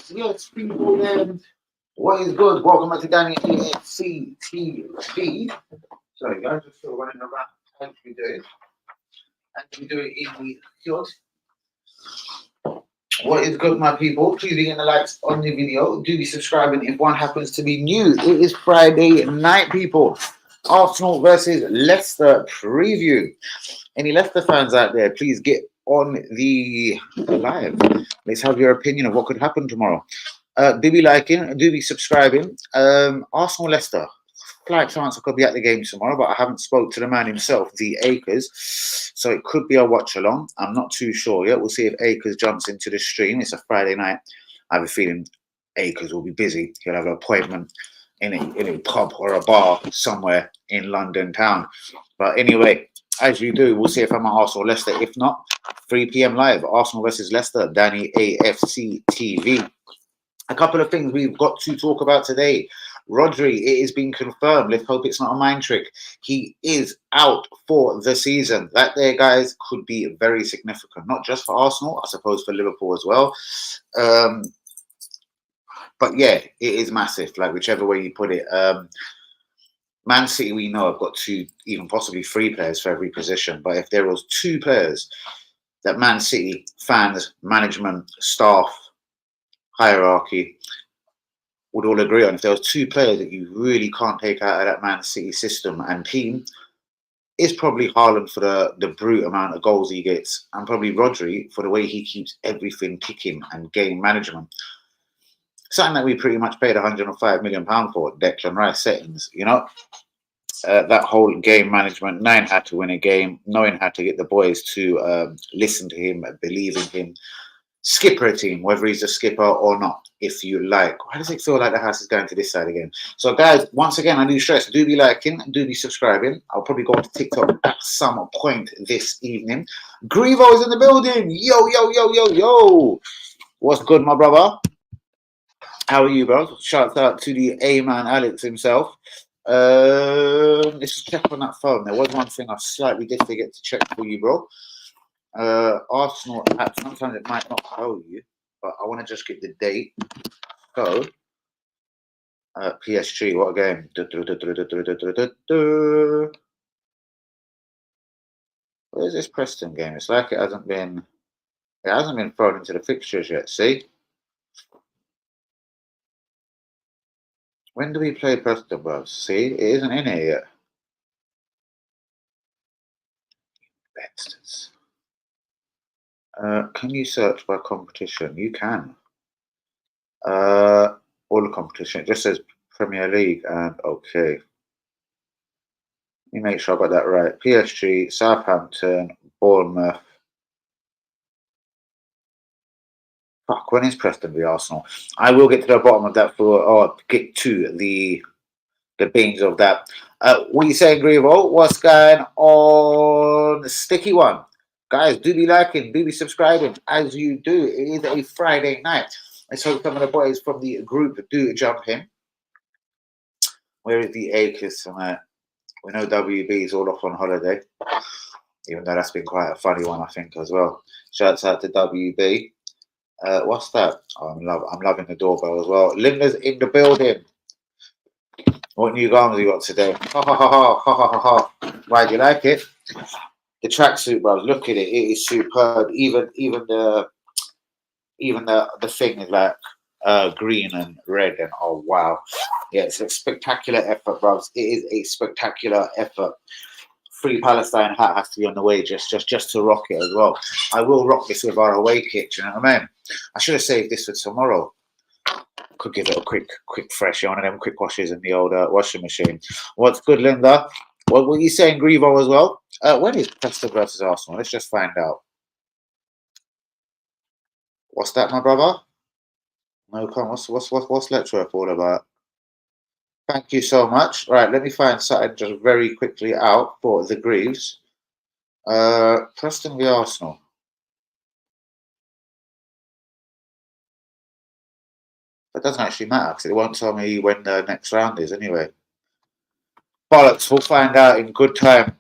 Yes, people. What is good? Welcome back to Danny EFC TV. Sorry, guys, just still running around. How do we do it? In the field. What is good, my people? Please be getting the likes on the video. Do be subscribing if one happens to be new. It is Friday night, people. Arsenal versus Leicester preview. Any Leicester fans out there, please get on the live. Let's have your opinion of what could happen tomorrow. Do be liking, do be subscribing. Arsenal Leicester. Slight chance I could be at the game tomorrow, but I haven't spoke to the man himself, the Acres. So it could be a watch along. I'm not too sure yet. We'll see if Acres jumps into the stream. It's a Friday night. I have a feeling Acres will be busy. He'll have an appointment in a pub or a bar somewhere in London town. But anyway, as you do, we'll see if I'm at Arsenal Leicester. If not, 3 p.m. live, Arsenal versus Leicester, Danny AFC TV. A couple of things we've got to talk about today. Rodri, it has been confirmed. Let's hope it's not a mind trick. He is out for the season. That there, guys, could be very significant. Not just for Arsenal, I suppose for Liverpool as well. But yeah, it is massive. Like whichever way you put it. Man City, we know, have got 2, even possibly 3 players for every position. But if there was 2 players that Man City fans, management, staff, hierarchy would all agree on, if there was 2 players that you really can't take out of that Man City system and team, it's probably Haaland for the brute amount of goals he gets, and probably Rodri for the way he keeps everything ticking and game management. Something that we pretty much paid £105 million for, Declan Rice settings, you know? That whole game management, knowing how to win a game, knowing how to get the boys to listen to him, believe in him, skipper a team, whether he's a skipper or not, if you like. Why does it feel like the house is going to this side again? So, guys, once again, I do stress, do be liking, do be subscribing. I'll probably go on to TikTok at some point this evening. Grievo is in the building. Yo. What's good, my brother? How are you, bro? Shout out to the A-man Alex himself. Let's just check on that phone. There was one thing I slightly did forget to check for you, bro. Arsenal app, sometimes it might not tell you, but I want to just get the date. So, PSG, what a game. Where's this Preston game? It's like it hasn't been thrown into the fixtures yet, see? When do we play Preston, bro? See, it isn't in here yet. Bastards. Can you search by competition? You can. All the competition. It just says Premier League and okay. Let me make sure I got that right. PSG, Southampton, Bournemouth. Fuck, when is Preston v Arsenal? I will get to the bottom of that get to the beans of that. What are you saying, Grievo? What's going on? Sticky one. Guys, do be liking, do be subscribing. As you do, it is a Friday night. Let's hope some of the boys from the group do jump in. Where is the Acres tonight? We know WB is all off on holiday. Even though that's been quite a funny one, I think, as well. Shouts out to WB. What's that? Oh, I'm loving the doorbell as well. Linda's in the building. What new garments you got today? Ha ha ha ha ha ha ha ha. Why do you like it? The tracksuit, bro. Look at it. It is superb. Even the thing is like green and red, and oh wow, yeah, it's a spectacular effort, bro. It is a spectacular effort. Free Palestine hat has to be on the way just to rock it as well. I will rock this with our away kit. You know what I mean? I should have saved this for tomorrow. Could give it a quick fresh on and them quick washes in the old washing machine. What's good, Linda? What were you saying, Grievo, as well? When is Preston versus Arsenal? Let's just find out. What's that, my brother? No, come. What's Letchworth all about? Thank you so much. Right, let me find something just very quickly out for the Greaves. Preston v Arsenal. That doesn't actually matter because it won't tell me when the next round is anyway. Bollocks, we'll find out in good time.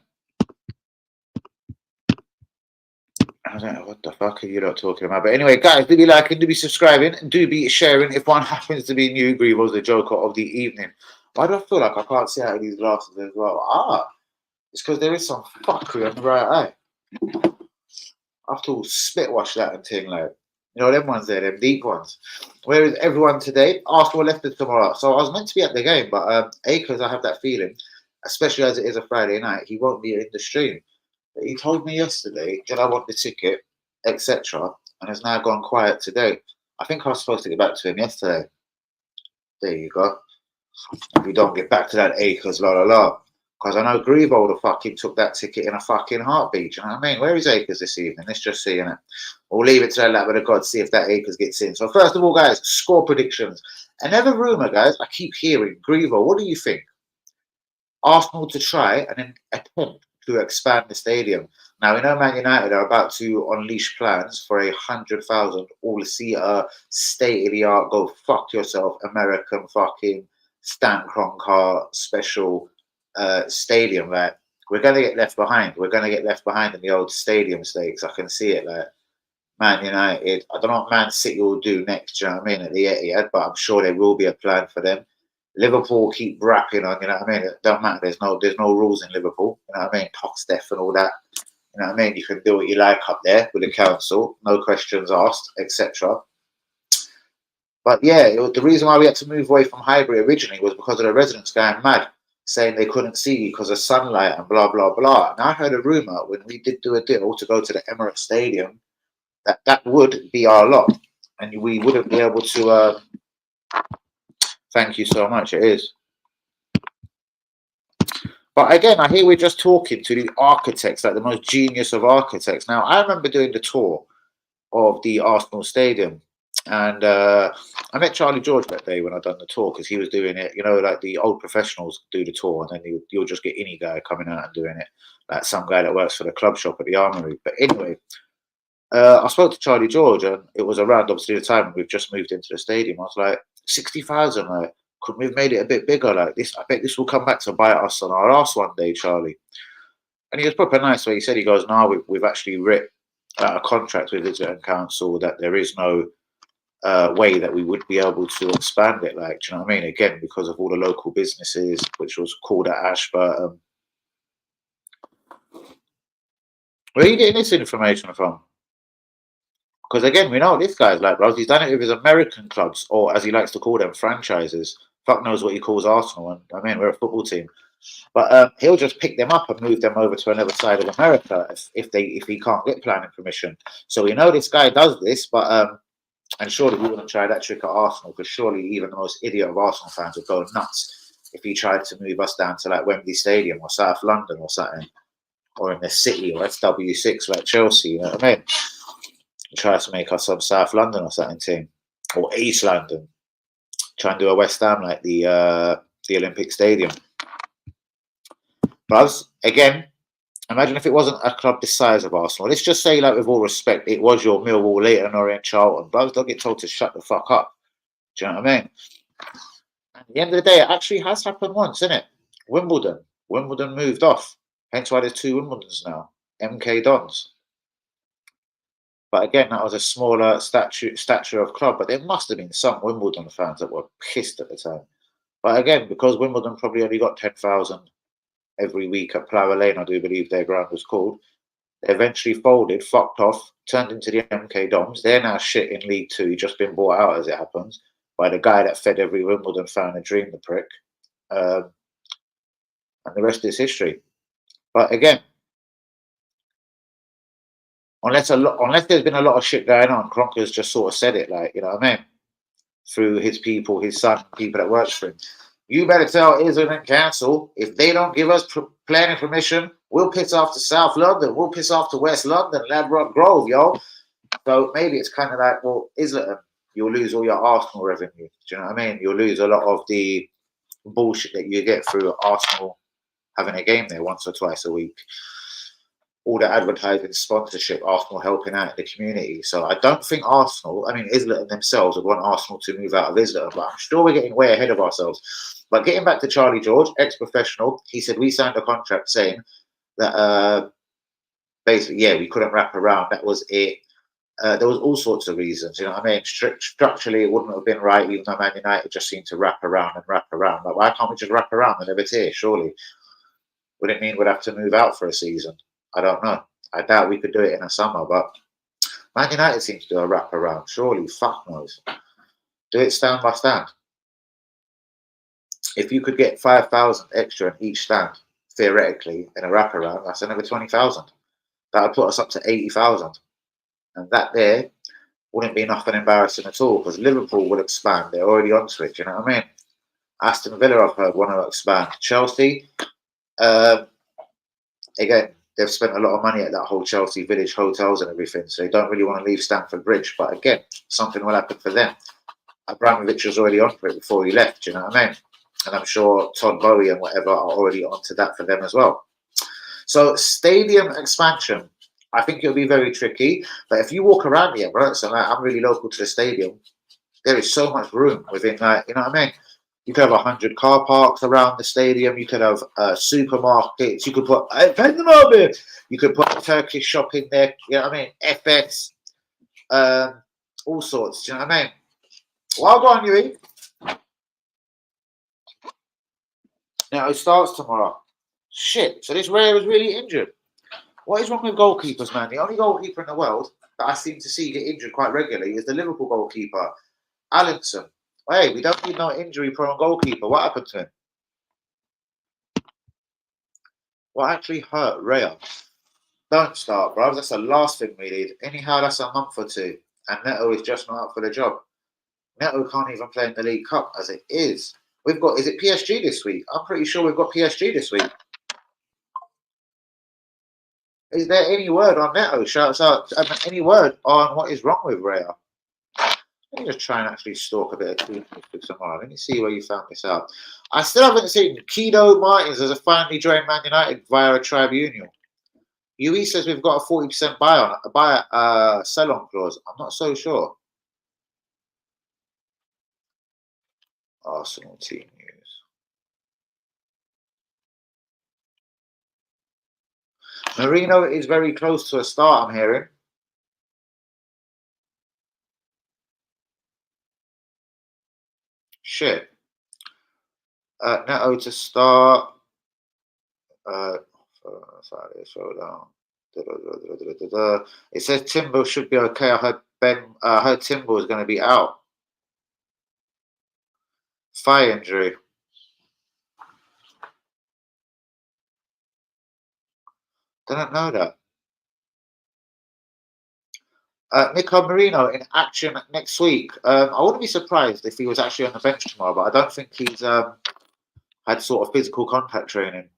I don't know what the fuck are you lot talking about. But anyway, guys, do be liking, do be subscribing, and do be sharing if one happens to be new. Grievo's the joker of the evening. Why do I feel like I can't see out of these glasses as well? Ah, it's because there is some fuckery on the right eye. I have to spit wash that and thing, like, you know, them ones there, them deep ones. Where is everyone today? Arsenal Leicester tomorrow. So I was meant to be at the game, but Akers, I have that feeling, especially as it is a Friday night, he won't be in the stream. But he told me yesterday, did I want the ticket, etc., and has now gone quiet today. I think I was supposed to get back to him yesterday. There you go. If we don't get back to that Akers, la la la. Because I know Grievo the fucking took that ticket in a fucking heartbeat. You know what I mean? Where is Akers this evening? Let's just see, innit? We'll leave it to that lap of God, see if that Akers gets in. So first of all, guys, score predictions. Another rumour, guys, I keep hearing. Grievo, what do you think? Arsenal to try and then attempt to expand the stadium. Now, we know Man United are about to unleash plans for 100,000 all-seater, state-of-the-art, go fuck yourself, American fucking Stan Kroenke special stadium. Like, we're going to get left behind. We're going to get left behind in the old stadium stakes. I can see it. Like, Man United, I don't know what Man City will do next, you know what I mean, at the Etihad, but I'm sure there will be a plan for them. Liverpool keep rapping on, you know what I mean? It don't matter. There's no rules in Liverpool, you know what I mean? Top Steph and all that. You know what I mean? You can do what you like up there with the council, no questions asked, etc. But yeah, the reason why we had to move away from Highbury originally was because of the residents going mad, saying they couldn't see because of sunlight and blah, blah, blah. And I heard a rumour when we did do a deal to go to the Emirates Stadium that would be our lot. And we wouldn't be able to... thank you so much, it is. But again, I hear we're just talking to the architects, like the most genius of architects. Now, I remember doing the tour of the Arsenal Stadium. And I met Charlie George that day when I done the tour because he was doing it, you know, like the old professionals do the tour and then you'll just get any guy coming out and doing it, like some guy that works for the club shop at the Armory. But anyway, I spoke to Charlie George and it was around obviously the time we've just moved into the stadium. I was like, 60,000, like, could we have made it a bit bigger like this? I bet this will come back to bite us on our ass one day, Charlie. And he was proper nice where he said, he goes, no, we've actually written a contract with Visitor Council that there is no way that we would be able to expand it, like, do you know what I mean? Again, because of all the local businesses, which was called at Ashburton. Where are you getting this information from? Because again, we know what this guy's like, bro. He's done it with his American clubs, or as he likes to call them, franchises. Fuck knows what he calls Arsenal. And I mean, we're a football team, but he'll just pick them up and move them over to another side of America if he can't get planning permission. So we know this guy does this, but and surely we wouldn't try that trick at Arsenal, because surely even the most idiot of Arsenal fans would go nuts if he tried to move us down to like Wembley Stadium or South London or something, or in the city or SW6 like Chelsea. You know what I mean? Try to make us some South London or something team, or East London. Try and do a West Ham like the Olympic Stadium. But again, imagine if it wasn't a club the size of Arsenal. Let's just say, like, with all respect, it was your Millwall, Leighton Orient, Charlton. Bros don't get told to shut the fuck up. Do you know what I mean? At the end of the day, it actually has happened once, isn't it? Wimbledon. Wimbledon moved off. Hence why there's 2 Wimbledons now. MK Dons. But again, that was a smaller stature of club. But there must have been some Wimbledon fans that were pissed at the time. But again, because Wimbledon probably only got 10,000 every week at Plough Lane, I do believe their ground was called, they eventually folded, fucked off, turned into the MK Dons. They're now shit in League Two. He's just been bought out, as it happens, by the guy that fed every Wimbledon fan a dream, the prick. And the rest is history. But again, unless there's been a lot of shit going on, Kroenke's just sort of said it, like, you know what I mean? Through his people, his son, people that works for him. You better tell Islington Council, if they don't give us planning permission, we'll piss off to South London, we'll piss off to West London, Ladbroke Grove, yo. So maybe it's kind of like, well, Islington, you'll lose all your Arsenal revenue. Do you know what I mean? You'll lose a lot of the bullshit that you get through Arsenal having a game there once or twice a week. all the advertising, sponsorship, Arsenal helping out in the community. So I don't think Arsenal, I mean, Islington themselves would want Arsenal to move out of Islington, but I'm sure we're getting way ahead of ourselves. But getting back to Charlie George, ex-professional, he said we signed a contract saying that basically, yeah, we couldn't wrap around. That was it. There was all sorts of reasons, you know what I mean? Structurally, it wouldn't have been right, even though Man United just seemed to wrap around and wrap around. Like, why can't we just wrap around and never tear, surely? Would it mean we'd have to move out for a season? I don't know. I doubt we could do it in a summer, but Man United seems to do a wrap around. Surely, fuck knows. Do it stand by stand. If you could get 5,000 extra in each stand, theoretically, in a wrap around, that's another 20,000. That would put us up to 80,000. And that there wouldn't be nothing embarrassing at all, because Liverpool would expand. They're already onto it, you know what I mean? Aston Villa, I've heard, want to expand. Chelsea, again, they've spent a lot of money at that whole Chelsea Village hotels and everything, so they don't really want to leave Stamford Bridge. But again, something will happen for them. Abramovich was already on for it before he left, you know what I mean? And I'm sure Todd Bowie and whatever are already onto that for them as well. So stadium expansion, I think it'll be very tricky. But if you walk around here, right, so like, I'm really local to the stadium, there is so much room within that, you know what I mean? You could have 100 car parks around the stadium. You could have supermarkets. You could put you could put a Turkish shop in there. You know what I mean? FS, all sorts. You know what I mean? Well, go on, Yui. Now it starts tomorrow. Shit. So this Raya is really injured. What is wrong with goalkeepers, man? The only goalkeeper in the world that I seem to see get injured quite regularly is the Liverpool goalkeeper, Alisson. Hey, we don't need no injury-prone goalkeeper. What happened to him? What actually hurt Raya? Don't start, bro. That's the last thing we need. Anyhow, that's a month or two. And Neto is just not up for the job. Neto can't even play in the League Cup as it is. We've got, is it PSG this week? I'm pretty sure we've got PSG this week. Is there any word on Neto? Shouts out. Any word on what is wrong with Raya? Let me just try and actually stalk a bit of Twitter tomorrow. Let me see where you found this out. I still haven't seen Kido Martins as a finally joined Man United via a tribunal. UE says we've got a 40% sell-on clause. I'm not so sure. Arsenal team news. Marino is very close to a start, I'm hearing. Shit. Neto to start. It says Timber should be okay. I heard Timber is going to be out. Thigh injury. Didn't know that. Nico Marino in action next week. I wouldn't be surprised if he was actually on the bench tomorrow, but I don't think he's had sort of physical contact training.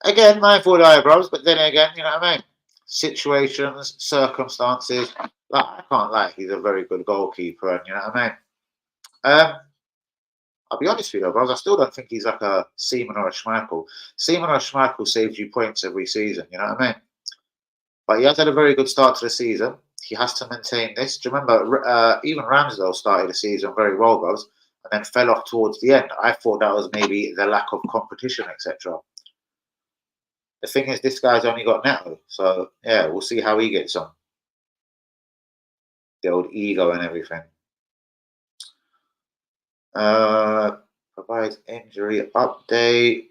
Again, mindful of the eyebrows, but then again, you know what I mean? Situations, circumstances. Like, I can't lie, he's a very good goalkeeper, and you know what I mean? I'll be honest with you, bros. I still don't think he's like a Seaman or a Schmeichel. Seaman or a Schmeichel saves you points every season, you know what I mean? But he has had a very good start to the season. He has to maintain this. Do you remember, even Ramsdale started the season very well, bros, and then fell off towards the end. I thought that was maybe the lack of competition, etc. The thing is, this guy's only got Neto. So, yeah, we'll see how he gets on. The old ego and everything. Provides injury update.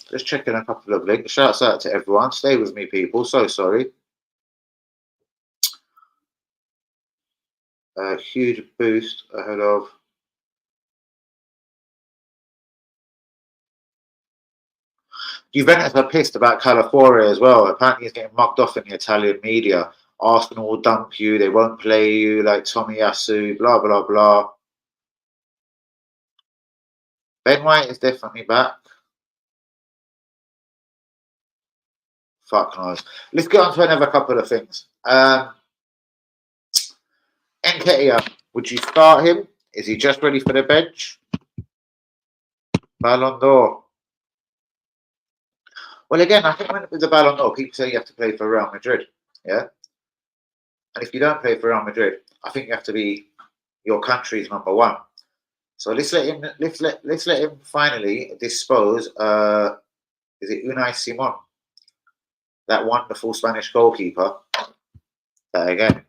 Just checking a couple of links. Shouts out to everyone. Stay with me, people. So sorry. A huge boost ahead of. Juventus are pissed about Calafiore as well. Apparently, he's getting mugged off in the Italian media. Arsenal will dump you. They won't play you like Tomiyasu. Blah blah blah. Ben White is definitely back. Fuck knows. Let's get on to another couple of things. Nketiah, would you start him Is he just ready for the bench? Ballon d'Or. Well, again, I think when with the Ballon d'Or, people say you have to play for Real Madrid. Yeah. And if you don't play for Real Madrid, I think you have to be your country's number one. So let's let him finally dispose. Is it Unai Simon, that wonderful Spanish goalkeeper? That again,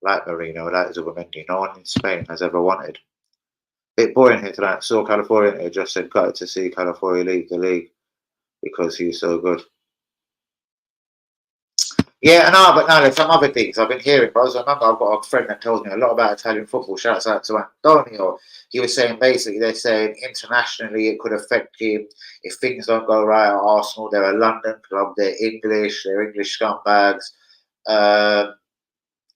like Marino, like Zubimendi, no one in Spain has ever wanted. Bit boring here tonight. Saw California here, just said cut to see California leave the league because he's so good. Yeah, no, but no, there's some other things I've been hearing, bros. I remember I've got a friend that tells me a lot about Italian football. Shouts out to Antonio. He was saying basically they're saying internationally it could affect him if things don't go right at Arsenal. They're a London club. They're English scumbags.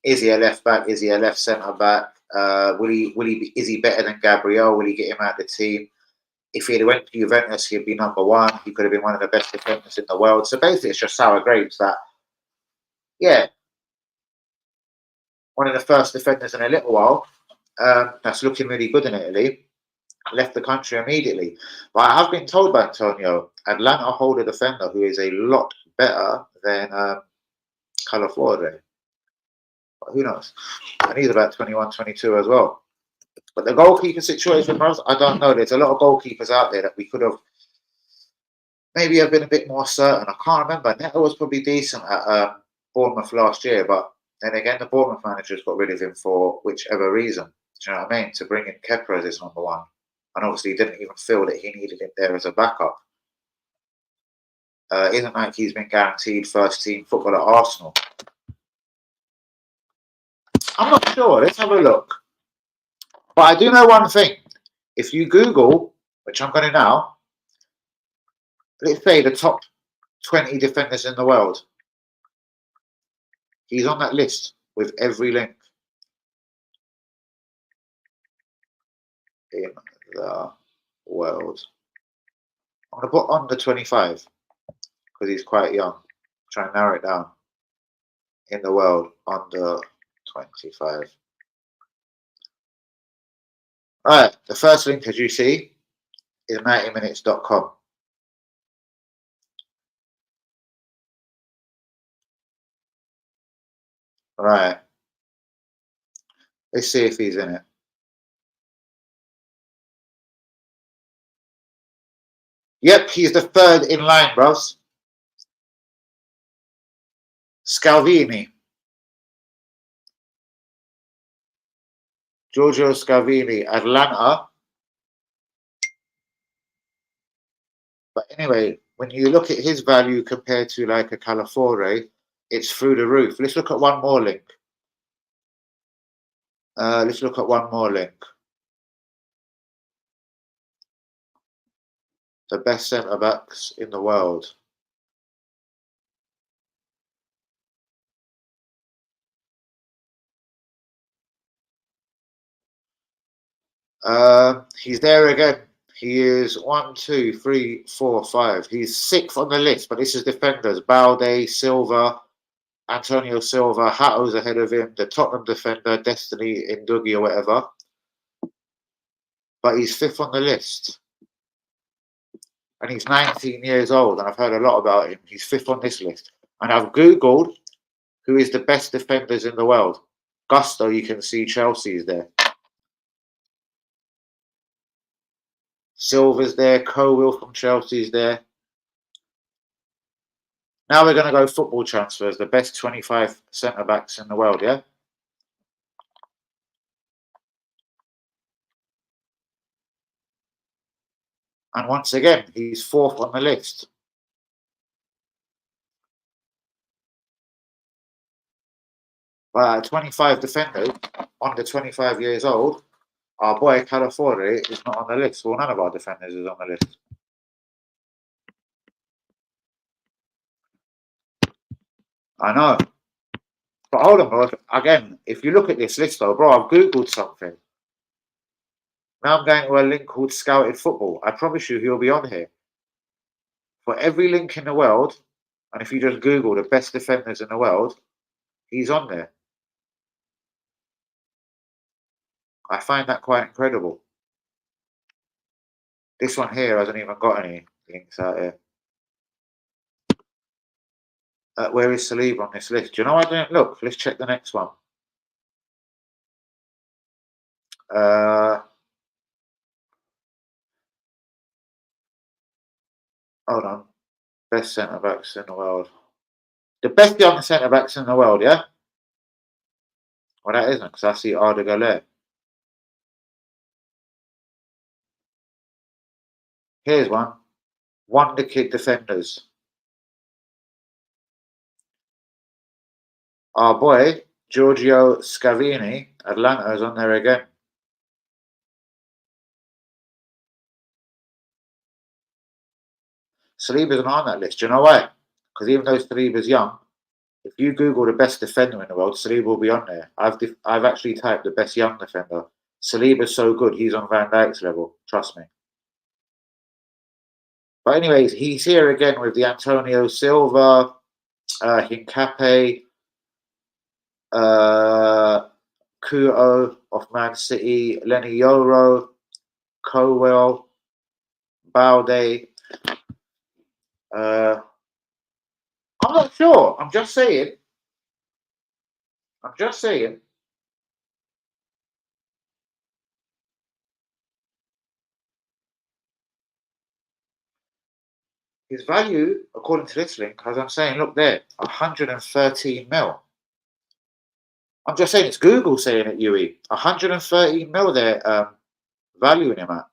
Is he a left back? Is he a left centre back? Is he better than Gabriel? Will he get him out of the team? If he had went to Juventus, he'd be number one. He could have been one of the best defenders in the world. So basically, it's just sour grapes that. Yeah, one of the first defenders in a little while that's looking really good in Italy, left the country immediately. But I have been told by Antonio, Atlanta hold a defender who is a lot better than Calafiore. But who knows? And he's about 21, 22 as well. But the goalkeeper situation, I don't know. There's a lot of goalkeepers out there that we could have maybe have been a bit more certain. I can't remember. Neto was probably decent at Bournemouth last year, but then again, the Bournemouth managers got rid of him for whichever reason. Do you know what I mean? To bring in Kepa as his number one. And obviously, he didn't even feel that he needed him there as a backup. Isn't like he's been guaranteed first team football at Arsenal. I'm not sure. Let's have a look. But I do know one thing. If you Google, which I'm going to now, let's say the top 20 defenders in the world. He's on that list with every link in the world. I'm going to put under 25 because he's quite young. Try and narrow it down. In the world, under 25. Right, the first link, as you see, is 90minutes.com. Right. Let's see if he's in it. Yep, he's the third in line, bros. Scalvini. Giorgio Scalvini, Atlanta. But anyway, when you look at his value compared to like a Calafiore, it's through the roof. Let's look at one more link. Let's look at one more link. The best centre backs in the world. He's there again. He is 1, 2, 3, 4, 5. He's 6th on the list, but this is defenders. Balde, Silva, Antonio Silva, Hato's ahead of him, the Tottenham defender, Destiny Ndugi or whatever. But he's 5th on the list. And he's 19 years old, and I've heard a lot about him. He's 5th on this list. And I've Googled who is the best defenders in the world. Gusto, you can see Chelsea's there. Silva's there, Coyg from Chelsea's there. Now we're going to go football transfers, the best 25 centre-backs in the world, yeah? And once again, he's 4th on the list. But 25 defenders, under 25 years old, our boy Calafiore is not on the list. Well, none of our defenders is on the list. I know. But hold on, bro. Again, if you look at this list, though, bro, I've Googled something. Now I'm going to a link called Scouted Football. I promise you he'll be on here. For every link in the world, and if you just Google the best defenders in the world, he's on there. I find that quite incredible. This one here hasn't even got any links out here. Where is Saliba on this list? Do you know I didn't look? Let's check the next one. Hold on. Best centre backs in the world. The best young centre backs in the world, yeah? Well, that isn't, because I see Arda Güler. Here's one. Wonder Kid defenders. Our boy, Giorgio Scavini, Atlanta, is on there again. Saliba's not on that list. Do you know why? Because even though Saliba's young, if you Google the best defender in the world, Saliba will be on there. I've actually typed the best young defender. Saliba's so good, he's on Van Dijk's level. Trust me. But anyways, he's here again with the Antonio Silva, Hincapié, Kuo of Man City, Lenny Yoro, Cowell, Balde. I'm not sure. I'm just saying. I'm just saying. His value, according to this link, as I'm saying, look there, 113 mil. I'm just saying, it's Google saying it, Yui. 113 mil there, valuing him at.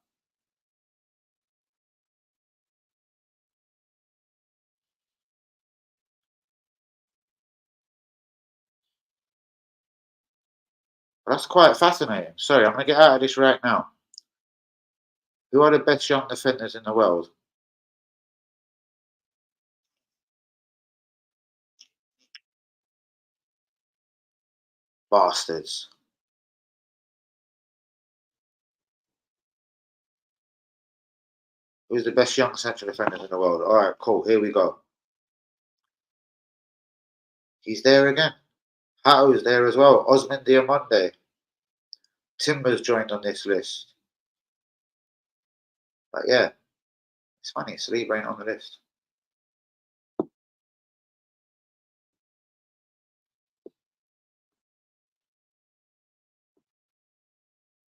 That's quite fascinating. Sorry, I'm going to get out of this right now. Who are the best young defenders in the world? Bastards. Who's the best young central defenders in the world? All right, cool. Here we go. He's there again. Hato's there as well. Osman Diamonde. Timber's joined on this list. But yeah, it's funny. Saliba ain't on the list.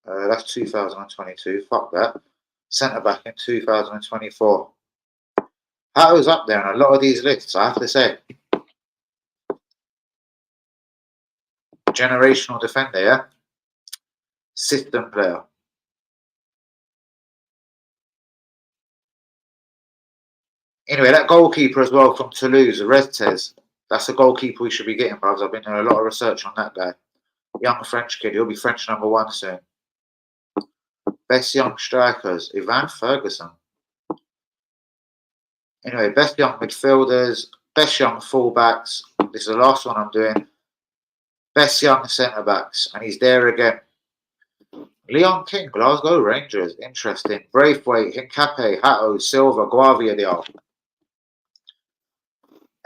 That's 2022. Fuck that. Centre back in 2024. Hato's up there on a lot of these lists, I have to say. Generational defender, yeah? System player. Anyway, that goalkeeper as well from Toulouse, Reztes. That's a goalkeeper we should be getting, brothers. I've been doing a lot of research on that guy. Young French kid. He'll be French #1 soon. Best young strikers, Ivan Ferguson. Anyway, best young midfielders, best young fullbacks. This is the last one I'm doing. Best young centre backs, and he's there again. Leon King, Glasgow Rangers. Interesting. Braithwaite, Hincapié, Hato, Silva, Guardia.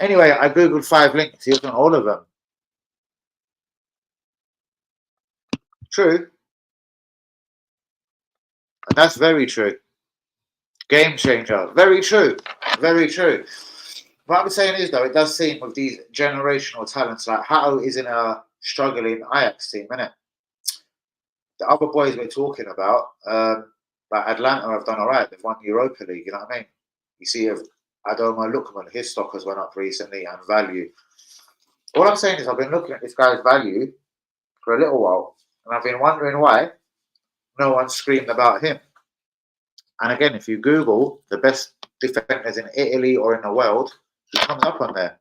Anyway, I googled 5 links. He was on all of them. True. And that's very true. Game changer. Very true. Very true. What I'm saying is, though, it does seem with these generational talents, like Hato is in a struggling Ajax team, isn't it? The other boys we're talking about, like Atlanta have done all right. They've won Europa League, you know what I mean? You see, if Adoma Lookman, his stock has went up recently and value. All I'm saying is I've been looking at this guy's value for a little while, and I've been wondering why no one screamed about him. And again, if you Google the best defenders in Italy or in the world, he comes up on there.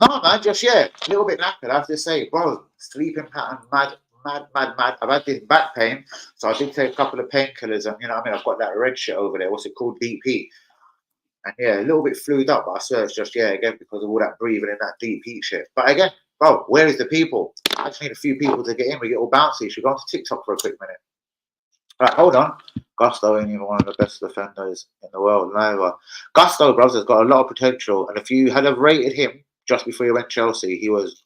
No, man, just a little bit knackered. I have to say, bro, sleeping pattern, mad. I've had this back pain, so I did take a couple of painkillers, and you know what I mean. I've got that red shit over there. What's it called? DP. And yeah, a little bit flued up, but I swear it's just again because of all that breathing and that deep heat shit. But again, bro, where is the people? I just need a few people to get in. We get all bouncy. Should go on to TikTok for a quick minute. All right, hold on. Gusto ain't even one of the best defenders in the world. Neither. Gusto, bros, has got a lot of potential, and if you had have rated him just before he went Chelsea, he was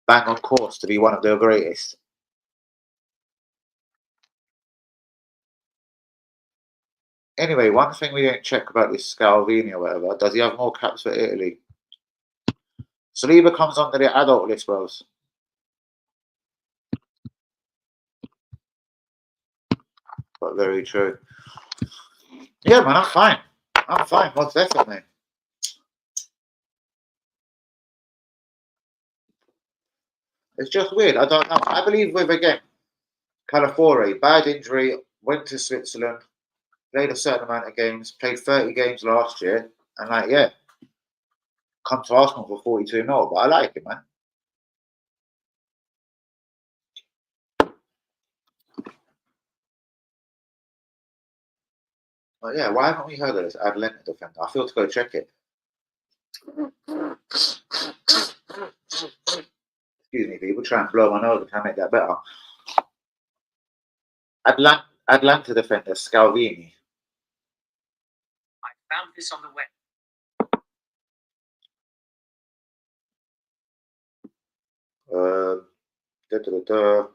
bang on course to be one of the greatest. Anyway, one thing we didn't check about this Scalvini or whatever, does he have more caps for Italy? Saliba comes under the adult list, bros. But very true. Yeah, man, I'm fine. I'm fine, most definitely. It's just weird. I don't know. I believe with, again, Calafiore, bad injury, went to Switzerland, played a certain amount of games, played 30 games last year, and like, yeah, come to Arsenal for 42 mil. But I like it, man. But yeah, why haven't we heard of this Atlanta defender? I feel to go check it. Excuse me, people try and blow my nose and try and make that better. Atlanta defender Scalvini. I found this on the web. Da, da, da, da.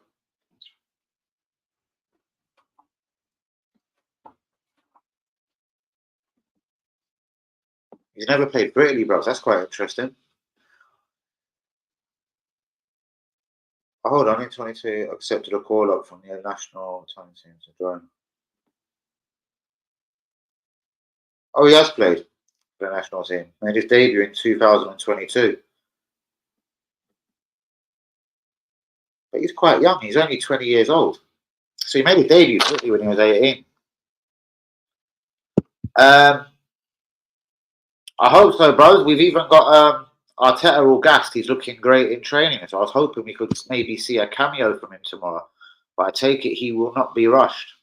He's never played for Italy, bros. That's quite interesting. Oh, hold on, in 22, accepted a call up from the national team to join. Oh, he has played for the national team. Made his debut in 2022. But he's quite young. He's only 20 years old. So he made a debut for Italy when he was 18. I hope so, bros. We've even got Arteta all gassed. He's looking great in training. So I was hoping we could maybe see a cameo from him tomorrow. But I take it he will not be rushed.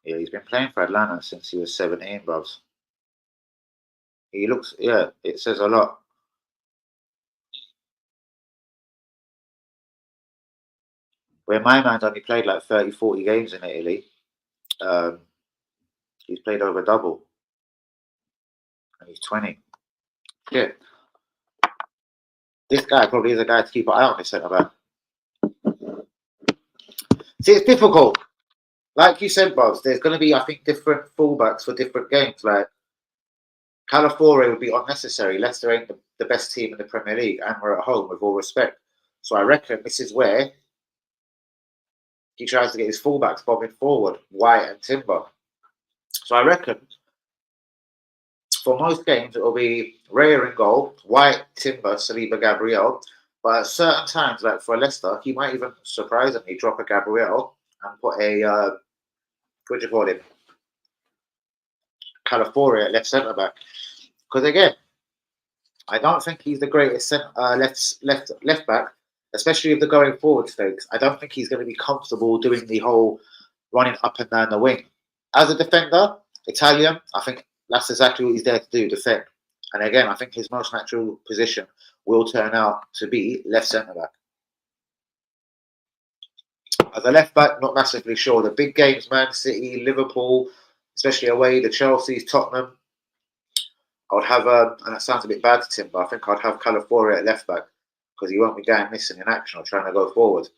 Yeah, he's been playing for Atlanta since he was 17, bros. He looks, yeah, it says a lot. Where my man's only played like 30, 40 games in Italy, he's played over double. And he's 20. Yeah. This guy probably is a guy to keep an eye on, this centre back. See, it's difficult. Like you said, bros, there's going to be, I think, different fullbacks for different games. Like, Calafiore would be unnecessary. Leicester ain't the best team in the Premier League, and we're at home, with all respect. So I reckon this is where he tries to get his fullbacks bombing forward, White and Timber. So I reckon for most games it will be Raya in goal, White, Timber, Saliba, Gabriel. But at certain times, like for Leicester, he might even surprisingly drop a Gabriel and put a what do you call him? Calafiore at left centre back. Because again, I don't think he's the greatest left back, especially with the going forward stakes. I don't think he's going to be comfortable doing the whole running up and down the wing. As a defender, Italian, I think that's exactly what he's there to do, defend. And again, I think his most natural position will turn out to be left centre back. As a left back, not massively sure. The big games, Man City, Liverpool, especially away, the Chelsea's, Tottenham, I would have, and that sounds a bit bad to Tim, but I think I'd have Calafiore at left back because he won't be going missing in action or trying to go forward.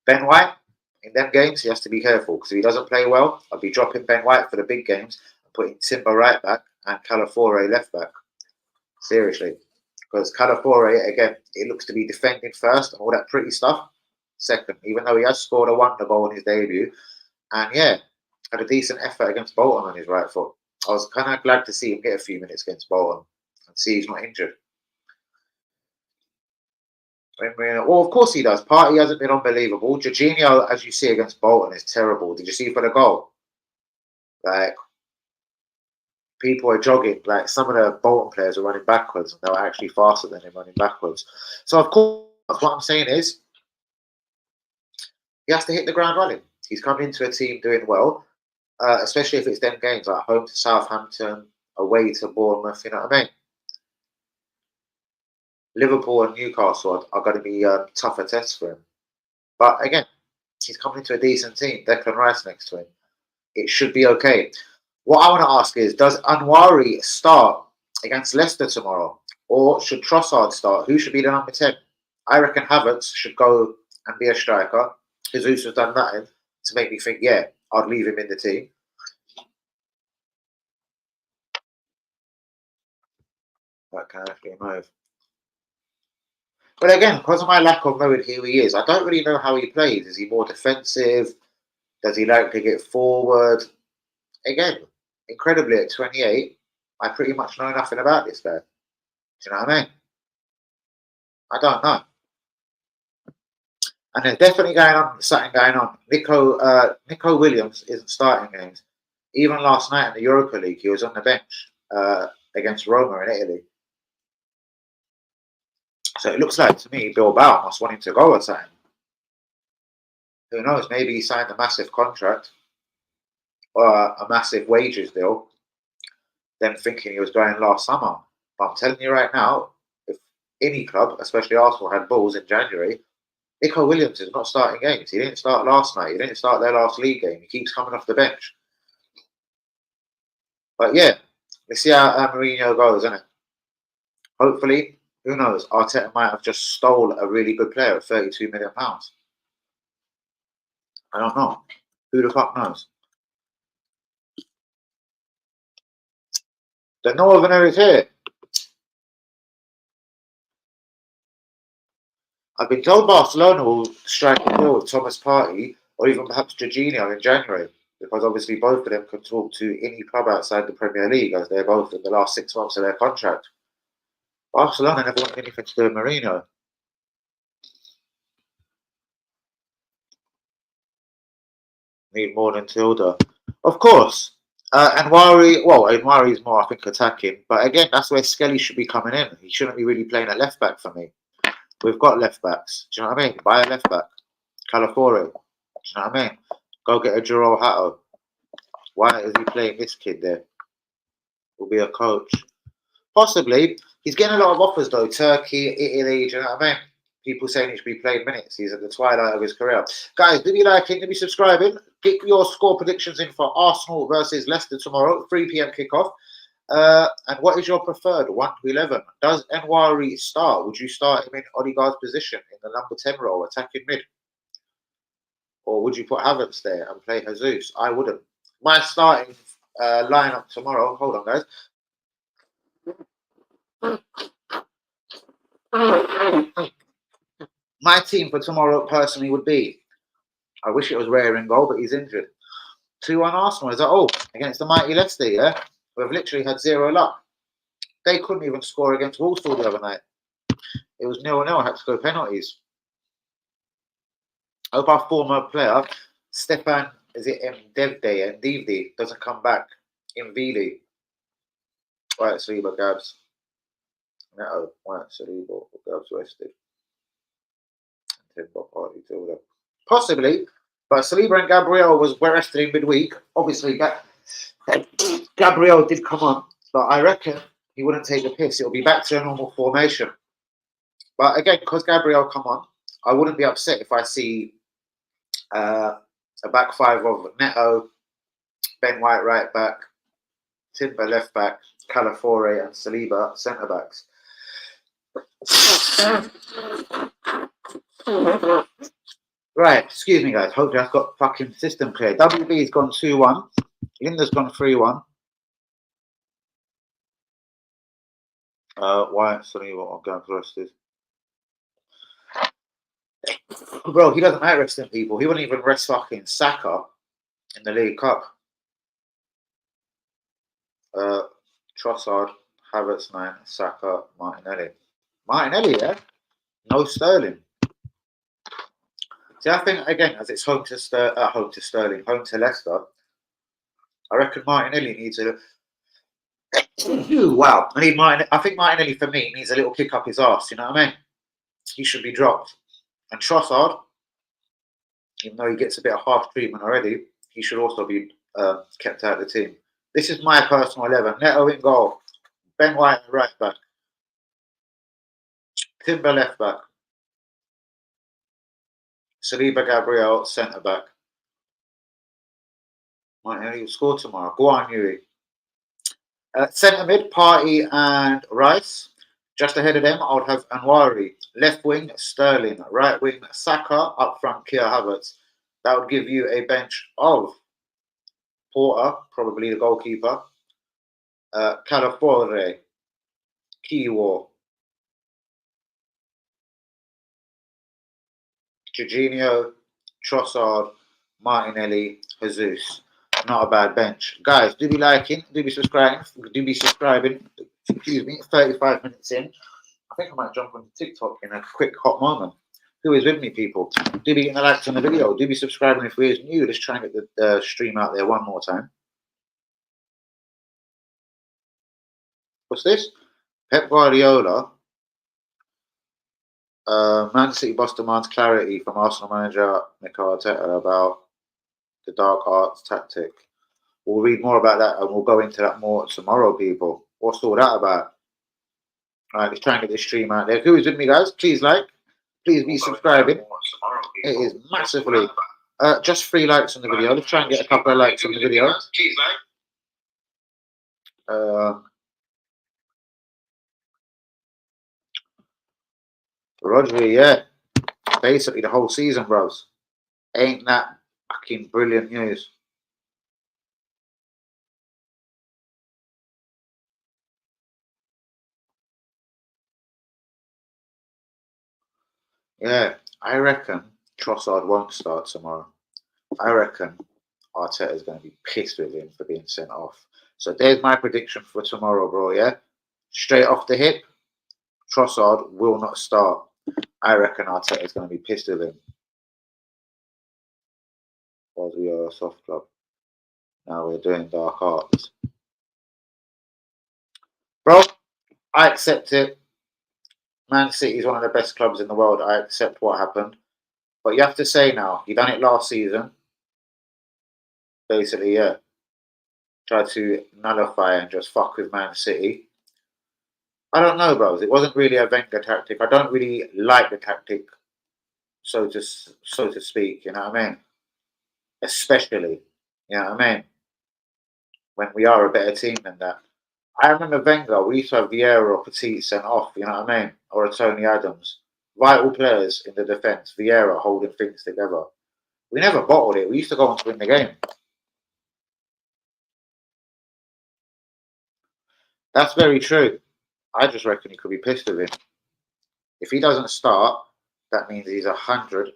Ben White, in them games, he has to be careful because if he doesn't play well, I'd be dropping Ben White for the big games and putting Timber right back and Calafiore left back. Seriously. Because Calafiore, again, it looks to be defending first and all that pretty stuff second, even though he has scored a wonder goal in his debut. And yeah, had a decent effort against Bolton on his right foot. I was kind of glad to see him get a few minutes against Bolton and see he's not injured. Well, of course he does. Partey hasn't been unbelievable. Jorginho, as you see against Bolton, is terrible. Did you see for the goal? Like, people are jogging. Like, some of the Bolton players are running backwards, and they're actually faster than him running backwards. So, of course, what I'm saying is, he has to hit the ground running. He's come into a team doing well, especially if it's them games like home to Southampton, away to Bournemouth. You know what I mean? Liverpool and Newcastle are going to be tougher tests for him. But again, he's coming into a decent team. Declan Rice next to him. It should be okay. What I want to ask is, does Anwari start against Leicester tomorrow? Or should Trossard start? Who should be the number 10? I reckon Havertz should go and be a striker. Jesus has done that to make me think, yeah, I'd leave him in the team. That can actually move. But again, because of my lack of knowing who he is, I don't really know how he plays. Is he more defensive? Does he like to get forward? Again, incredibly at 28, I pretty much know nothing about this guy. Do you know what I mean? I don't know. And there's definitely something going on. Nico Williams isn't starting games. Even last night in the Europa League, he was on the bench against Roma in Italy. So it looks like to me Bilbao must want him to go or something. Who knows? Maybe he signed a massive contract or a massive wages deal, then thinking he was going last summer. But I'm telling you right now, if any club, especially Arsenal, had balls in January, Nico Williams is not starting games. He didn't start last night. He didn't start their last league game. He keeps coming off the bench. But yeah, let's see how Mourinho goes, isn't it? Hopefully, who knows? Arteta might have just stole a really good player at £32 million. I don't know. Who the fuck knows? The Northerner is here. I've been told Barcelona will strike a deal with Thomas Partey or even perhaps Jorginho in January, because obviously both of them can talk to any club outside the Premier League, as they're both in the last 6 months of their contract. Barcelona never wanted anything to do with Mourinho. Need more than Tilda. Of course. Anwari's more, I think, attacking. But again, that's where Skelly should be coming in. He shouldn't be really playing at left back for me. We've got left backs. Do you know what I mean? Buy a left back. Calafiore. Do you know what I mean? Go get a Jiro Hatto. Why is he playing this kid there? Will be a coach. Possibly. He's getting a lot of offers though. Turkey, Italy, do you know what I mean? People saying he should be playing minutes. He's at the twilight of his career. Guys, do be liking, do be subscribing. Get your score predictions in for Arsenal versus Leicester tomorrow, 3 p.m. kickoff. And what is your preferred 1 to 11? Does Anwari start? Would you start him in Odegaard's position in the number 10 role, attacking mid? Or would you put Havertz there and play Jesus? I wouldn't. My starting lineup tomorrow. Hold on, guys. My team for tomorrow personally would be, I wish it was Rare in goal, but he's injured. 2-1 Arsenal. Is that all? Against the mighty Leicester, yeah? We've literally had 0 luck. They couldn't even score against Wolves the other night. It was 0-0. I had to go penalties. I hope our former player, Stefan, is it Ndivdi, doesn't come back in Vili. Right, Saliba, Gabs. No, right, Saliba, Gabs rested. Possibly, but Saliba and Gabriel were rested in midweek. Obviously, Gabriel did come on, but I reckon he wouldn't take a piss. It'll be back to a normal formation. But again, because Gabriel come on, I wouldn't be upset if I see a back five of Neto, Ben White right back, Timber left back, Calafiore and Saliba centre backs. Right, excuse me, guys. Hopefully, I've got fucking system clear. WB's gone 2-1. Linda's gone 3-1. Why? Sorry, what I'm going for rested. Bro, he doesn't like resting people. He wouldn't even rest fucking Saka in the League Cup. Trossard, Havertz 9, Saka, Martinelli. Martinelli, yeah? No Sterling. See, I think, again, as it's home to Sterling, home to Leicester, I reckon Martinelli needs a... Wow. I think Martinelli, for me, needs a little kick up his arse, you know what I mean? He should be dropped. And Trossard, even though he gets a bit of harsh treatment already, he should also be kept out of the team. This is my personal 11. Neto in goal. Ben White right back. Timber left back. Saliba Gabriel centre back. Martinelli will score tomorrow. Go on, Yuri. Centre mid, Partey and Rice. Just ahead of them, I would have Anwari. Left wing, Sterling. Right wing, Saka. Up front, Keir Havertz. That would give you a bench of Porter, probably the goalkeeper. Calafiore. Kiwo. Jorginho. Trossard. Martinelli. Jesus. Not a bad bench. Guys, do be liking, do be subscribing, Excuse me, 35 minutes in. I think I might jump onto TikTok in a quick hot moment. Who is with me, people? Do be getting the likes on the video. Do be subscribing if we're new. Let's try and get the stream out there one more time. What's this? Pep Guardiola. Man City boss demands clarity from Arsenal manager Mikel Arteta about the dark arts tactic. We'll read more about that and we'll go into that more tomorrow, people. What's all that about? All right, let's try and get this stream out there. Who is with me, guys? Please like. Please be subscribing. It is massively. Just 3 likes on the video. Let's try and get a couple of likes on the video. Please like. Rodri, yeah. Basically the whole season, bros. Ain't that fucking brilliant news? Yeah, I reckon Trossard won't start tomorrow. I reckon Arteta is going to be pissed with him for being sent off. So there's my prediction for tomorrow, bro, yeah? Straight off the hip, Trossard will not start. I reckon Arteta is going to be pissed with him. Because we are a soft club. Now we're doing dark arts. Bro, I accept it. Man City is one of the best clubs in the world. I accept what happened. But you have to say now, he done it last season. Basically, yeah. Tried to nullify and just fuck with Man City. I don't know, bros. It wasn't really a Wenger tactic. I don't really like the tactic, so to speak. You know what I mean? Especially, you know what I mean? When we are a better team than that. I remember Wenger, we used to have Vieira or Petit sent off, you know what I mean? Or a Tony Adams. Vital players in the defence. Vieira holding things together. We never bottled it. We used to go on to win the game. That's very true. I just reckon he could be pissed with him. If he doesn't start, that means he's 100%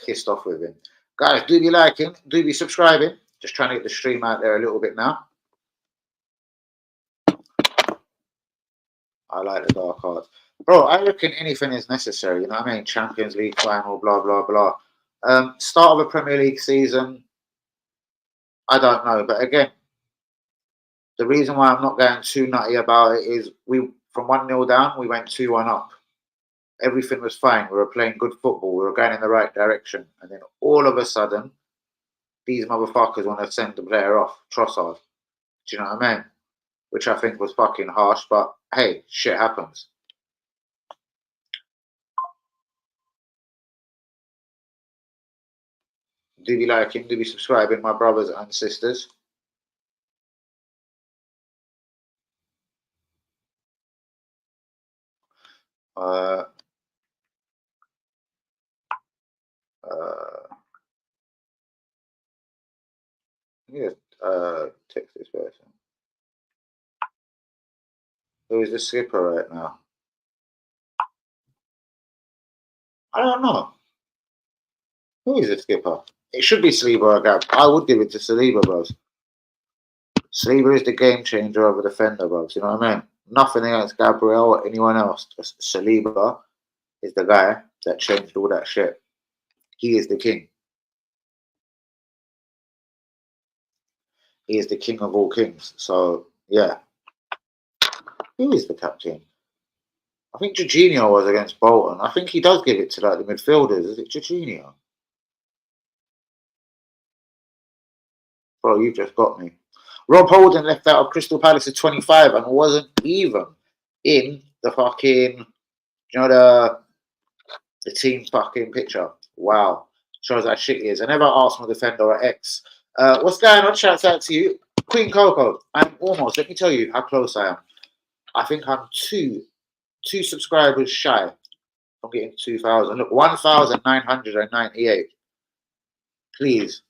pissed off with him. Guys, do be liking, do be subscribing. Just trying to get the stream out there a little bit now. I like the dark arts. Bro, I reckon anything is necessary, you know what I mean? Champions League final, blah, blah, blah. Start of a Premier League season, I don't know. But again, the reason why I'm not going too nutty about it is we, from 1-0 down, we went 2-1 up. Everything was fine. We were playing good football. We were going in the right direction. And then all of a sudden, these motherfuckers want to send the player off, Trossard. Do you know what I mean? Which I think was fucking harsh, but hey, shit happens. Do be liking, do be subscribing, my brothers and sisters. Text this person. Who is the skipper right now? I don't know. Who is the skipper? It should be Saliba or Gab. I would give it to Saliba, bros. Saliba is the game changer over defender, bros. You know what I mean? Nothing against Gabriel or anyone else. Just Saliba is the guy that changed all that shit. He is the king. He is the king of all kings. So, yeah. Who is the captain? I think Jorginho was against Bolton. I think he does give it to like the midfielders. Is it Jorginho? Bro, you just got me. Rob Holding left out of Crystal Palace at 25 and wasn't even in the fucking, you know, the team fucking picture. Wow. Shows how shit he is. Another Arsenal defender or X. What's going on? Shouts out to you. Queen Coco. I'm almost, let me tell you how close I am. I think I'm 2 2 subscribers shy from getting to 2,000. Look, 1,998. Please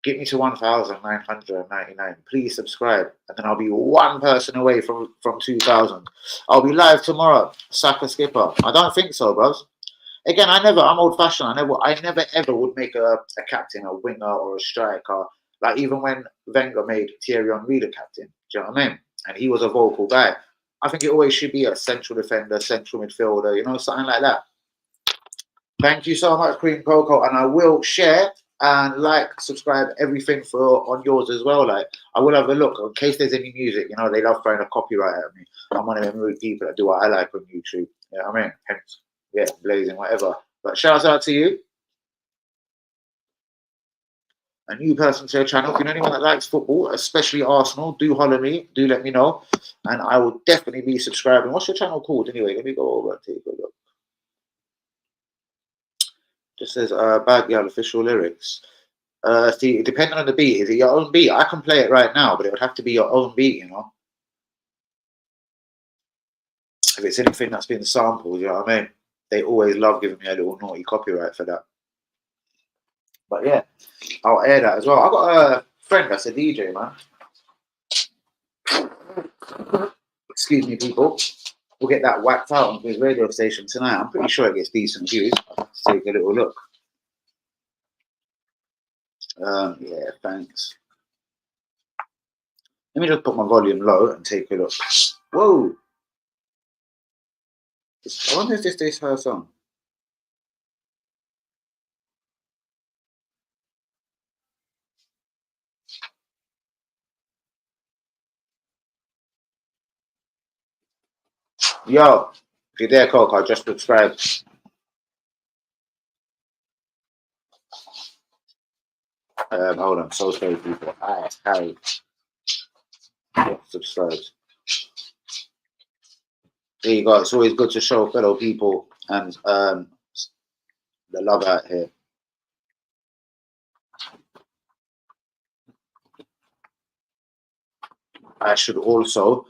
get me to 1,999. Please subscribe, and then I'll be 1 person away from 2,000. I'll be live tomorrow. Saka skipper. I don't think so, bros. Again, I'm old fashioned. I never ever would make a captain, a winger, or a striker. Like even when Wenger made Thierry Henry the captain, do you know what I mean? And he was a vocal guy. I think it always should be a central defender, central midfielder, you know, something like that. Thank you so much, Cream Coco, and I will share and like, subscribe, everything on yours as well. Like I will have a look in case there's any music. You know, they love throwing a copyright at me. I'm one of them rude people that do what I like on YouTube. You know what I mean? Hence, yeah, blazing, whatever. But shouts out to you. A new person to your channel. If you know anyone that likes football, especially Arsenal, do holler me. Do let me know. And I will definitely be subscribing. What's your channel called anyway? Let me go over and take a look. Just says Bad Girl official lyrics. See, depending on the beat, is it your own beat? I can play it right now, but it would have to be your own beat, you know. If it's anything that's been sampled, you know what I mean? They always love giving me a little naughty copyright for that. But yeah, I'll air that as well. I've got a friend that's a DJ, man. Excuse me, people. We'll get that whacked out on his radio station tonight. I'm pretty sure it gets decent views. I'll have to take a little look. Yeah, thanks. Let me just put my volume low and take a look. Whoa! I wonder if this is her song. Yo, if you're there, Coke, I just subscribed. Hold on, so sorry, people. I have subscribed. There you go. It's always good to show fellow people and the love out here. I should also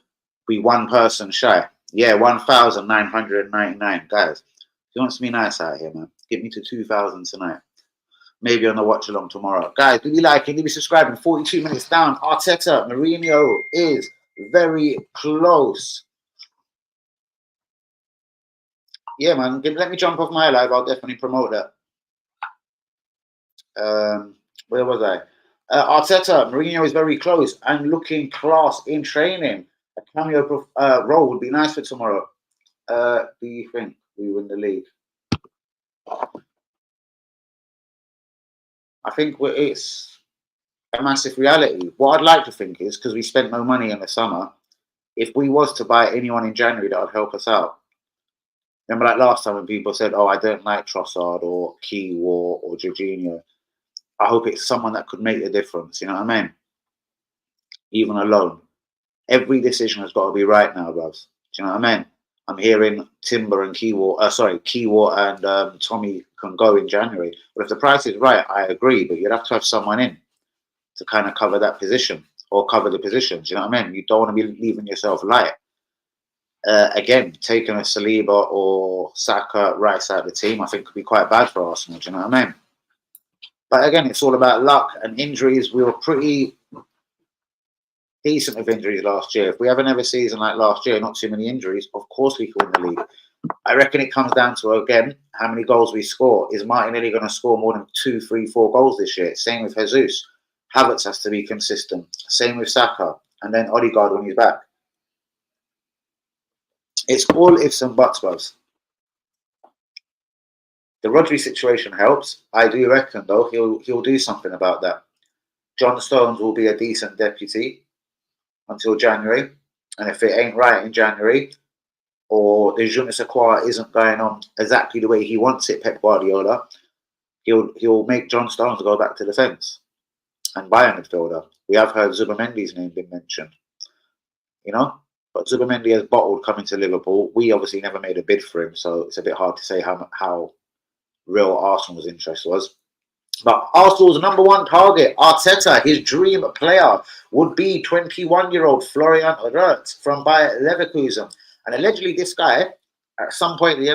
be 1 person shy. Yeah, 1,999 guys. He wants to be nice out here, man. Get me to 2,000 tonight. Maybe on the watch along tomorrow. Guys, do be liking, do be subscribing. 42 minutes down. Arteta, Mourinho is very close. Yeah, man. Let me jump off my live. I'll definitely promote that. Where was I? Arteta, Mourinho is very close and looking class in training. A cameo role would be nice for tomorrow. Do you think we win the league? I think it's a massive reality. What I'd like to think is, because we spent no money in the summer, if we was to buy anyone in January that would help us out. Remember like last time when people said, oh, I don't like Trossard or Key or Jorginho. I hope it's someone that could make a difference, you know what I mean? Even alone. Every decision has got to be right now, bruv. Do you know what I mean? I'm hearing Timber and Keywar and Tommy can go in January. But if the price is right, I agree. But you'd have to have someone in to kind of cover that position or cover the positions. You know what I mean? You don't want to be leaving yourself light. Again, taking a Saliba or Saka right side of the team, I think could be quite bad for Arsenal. Do you know what I mean? But again, it's all about luck and injuries. We were pretty decent with injuries last year. If we have another season like last year, not too many injuries, of course we can win the league. I reckon it comes down to, again, how many goals we score. Is Martinelli going to score more than 2, 3, 4 goals this year? Same with Jesus. Havertz has to be consistent. Same with Saka. And then Odegaard when he's back. It's all ifs and buts, bros. The Rodri situation helps. I do reckon, though, he'll do something about that. John Stones will be a decent deputy until January. And if it ain't right in January, or the je ne sais quoi isn't going on exactly the way he wants it, Pep Guardiola, he'll make John Stones go back to defence and buy a midfielder. We have heard Zubamendi's name been mentioned, you know, but Zubamendi has bottled coming to Liverpool. We obviously never made a bid for him, so it's a bit hard to say how real Arsenal's interest was. But Arsenal's #1 target, Arteta, his dream player, would be 21-year-old Florian Wirtz from Bayer Leverkusen. And allegedly this guy at some point at the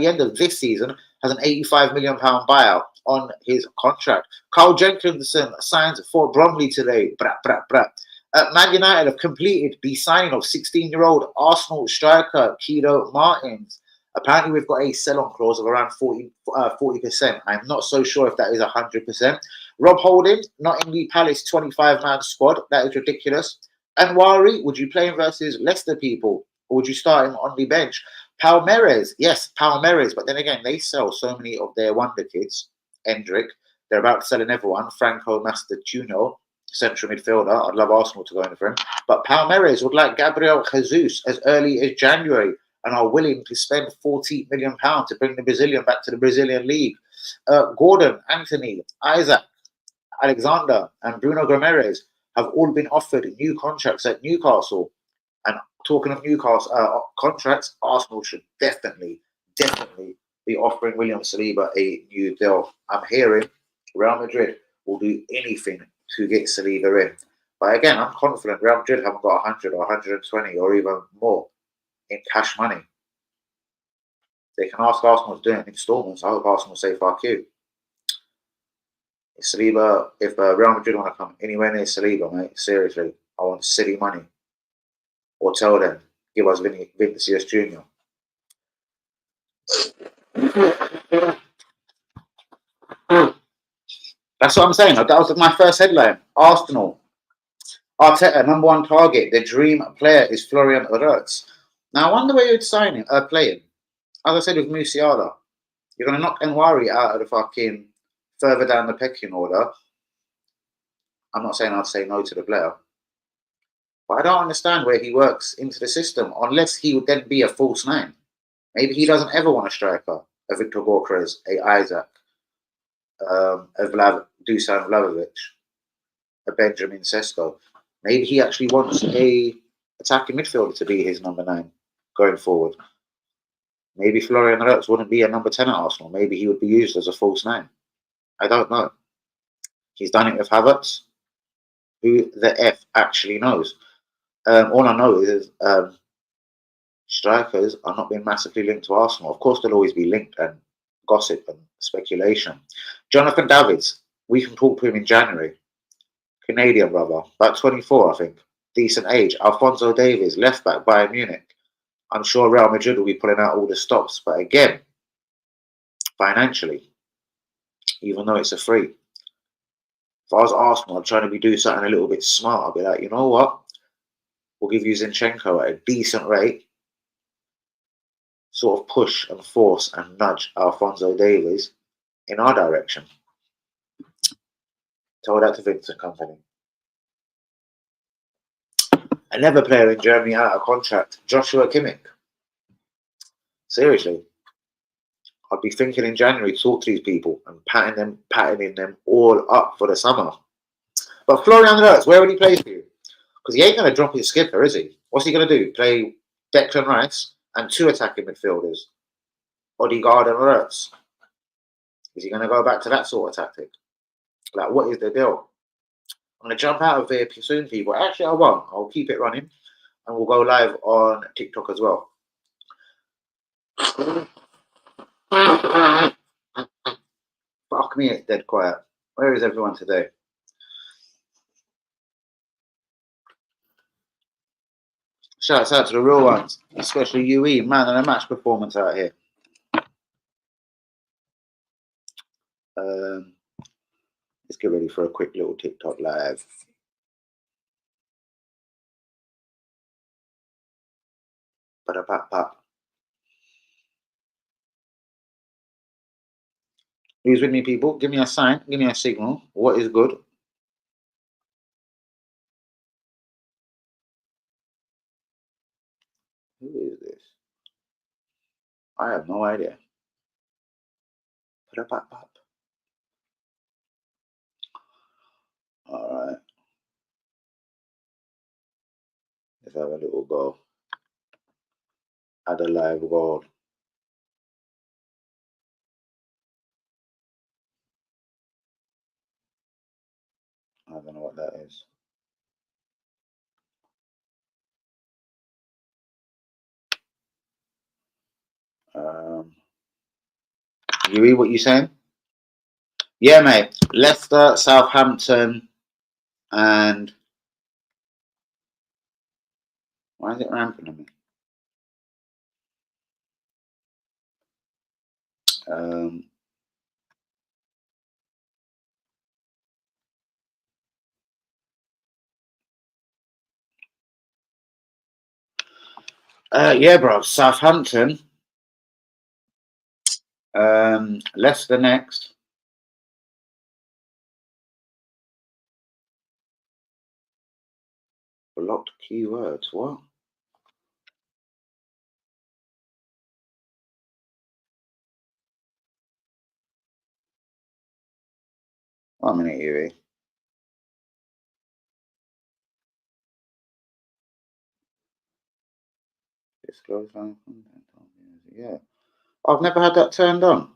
end of this season, has an £85 million buyout on his contract. Carl Jenkinson signs for Bromley today. Brat, brat, brat. Man United have completed the signing of 16-year-old Arsenal striker Kido Martins. Apparently, we've got a sell-on clause of around 40%. I'm not so sure if that is 100%. Rob Holding, Nottingham Palace 25-man squad. That is ridiculous. Anwari, would you play him versus Leicester people? Or would you start him on the bench? Palmeiras, yes, Palmeiras. But then again, they sell so many of their wonder kids. Endrick, they're about to sell another one. Franco Mastertuno, central midfielder. I'd love Arsenal to go in for him. But Palmeiras would like Gabriel Jesus as early as January and are willing to spend £40 million to bring the Brazilian back to the Brazilian league. Gordon, Anthony, Isaac, Alexander, and Bruno Gomes have all been offered new contracts at Newcastle. And talking of Newcastle contracts, Arsenal should definitely be offering William Saliba a new deal. I'm hearing Real Madrid will do anything to get Saliba in. But again, I'm confident Real Madrid haven't got 100 or 120 or even more in cash money. They can ask Arsenal to do it in installments. I hope Arsenal say fuck you. Saliba, if Real Madrid want to come anywhere near Saliba, mate, seriously, I want silly money. Or tell them, give us Vinicius Jr. That's what I'm saying. That was my first headline. Arsenal. Arteta, number one target. The dream player is Florian Wirtz. Now, I wonder where you'd sign him, play him. As I said with Musiala, you're going to knock Enwari out of the fucking further down the pecking order. I'm not saying I'd say no to the player. But I don't understand where he works into the system unless he would then be a false nine. Maybe he doesn't ever want a striker, a Victor Gokras, a Isaac, a Dusan Vlahovic, a Benjamin Sesko. Maybe he actually wants a attacking midfielder to be his number 9 going forward. Maybe Florian Wirtz wouldn't be a number 10 at Arsenal. Maybe he would be used as a false 9. I don't know. He's done it with Havertz. Who the F actually knows? All I know is strikers are not being massively linked to Arsenal. Of course, they'll always be linked and gossip and speculation. Jonathan Davids, we can talk to him in January. Canadian brother, about 24, I think. Decent age. Alphonso Davies, left back, Bayern Munich. I'm sure Real Madrid will be pulling out all the stops. But again, financially, even though it's a free, if I was Arsenal, I'm trying to do something a little bit smart. I'll be like, you know what? We'll give you Zinchenko at a decent rate. Sort of push and force and nudge Alphonso Davies in our direction. Tell that to Vincent Company. Another player in Germany out of contract, Joshua Kimmich. Seriously, I'd be thinking in January to talk to these people and patterning them all up for the summer. But Florian Wirtz, where would he play for you? Because he ain't going to drop his skipper, is he? What's he going to do? Play Declan Rice and 2 attacking midfielders? Odegaard and Wirtz? Is he going to go back to that sort of tactic? Like, what is the deal? I'm going to jump out of here soon, people. Actually, I won't. I'll keep it running. And we'll go live on TikTok as well. Fuck me, it's dead quiet. Where is everyone today? Shouts out to the real ones, especially UE, man and a match performance out here. Let's get ready for a quick little TikTok live. Ba-da-pop-pop. Who's with me, people? Give me a sign. Give me a signal. What is good? Who is this? I have no idea. Ba-da-pop-pop. All right. Let's have a little go. Add a live goal. I don't know what that is. Yuri, what you saying? Yeah, mate. Leicester, Southampton, and why is it ramping on me? Yeah, bro. Southampton, Leicester next. Blocked keywords. What? 1 minute, Yuri. Disclose content. Yeah. I've never had that turned on.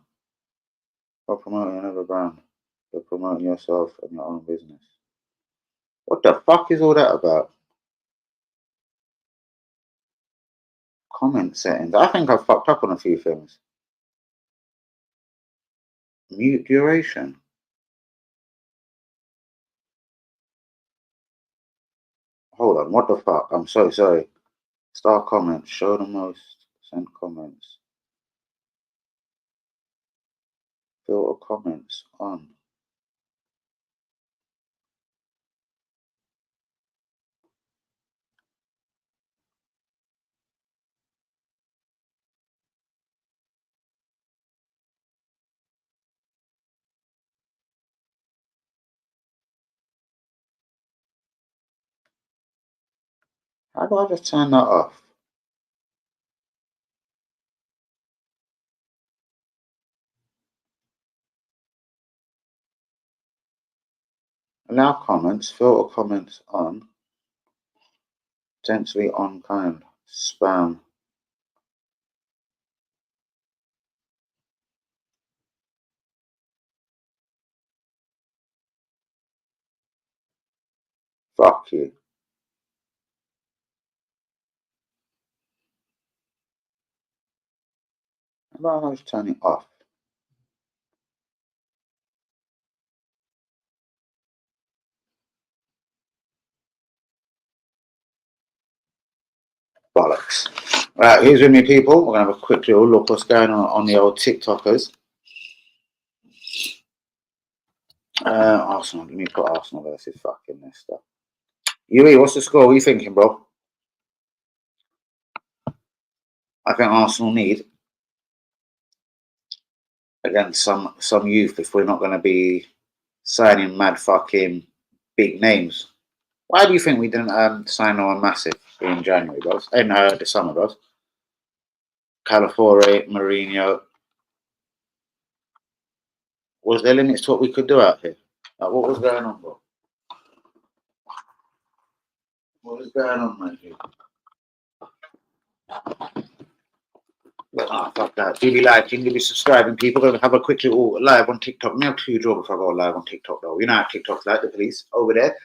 Or promoting another brand. Or promoting yourself and your own business. What the fuck is all that about? Comment settings. I think I've fucked up on a few things. Mute duration. Hold on, what the fuck? I'm so sorry. Star comments. Show the most. Send comments. Filter comments on. How do I just turn that off? Allow comments. Filter comments on. Potentially on kind. Spam. Fuck you. How about I just turn it off? Bollocks. Right, here's with me, people. We're going to have a quick little look what's going on the old TikTokers. Arsenal. Let me put Arsenal versus fucking Leicester. Yuri, what's the score? What are you thinking, bro? I think Arsenal need against some youth if we're not going to be signing mad fucking big names. Why do you think we didn't sign on massive in January, bros? In the summer, bros? Calafiore, Mourinho. Was there limits to what we could do out here? Like, what was going on, bro? What was going on, mate? Ah, fuck that. Do be liking, do be subscribing, people. Gonna have a quick little live on TikTok. Now to draw before I go live on TikTok, though. You know how TikTok's like, the police over there.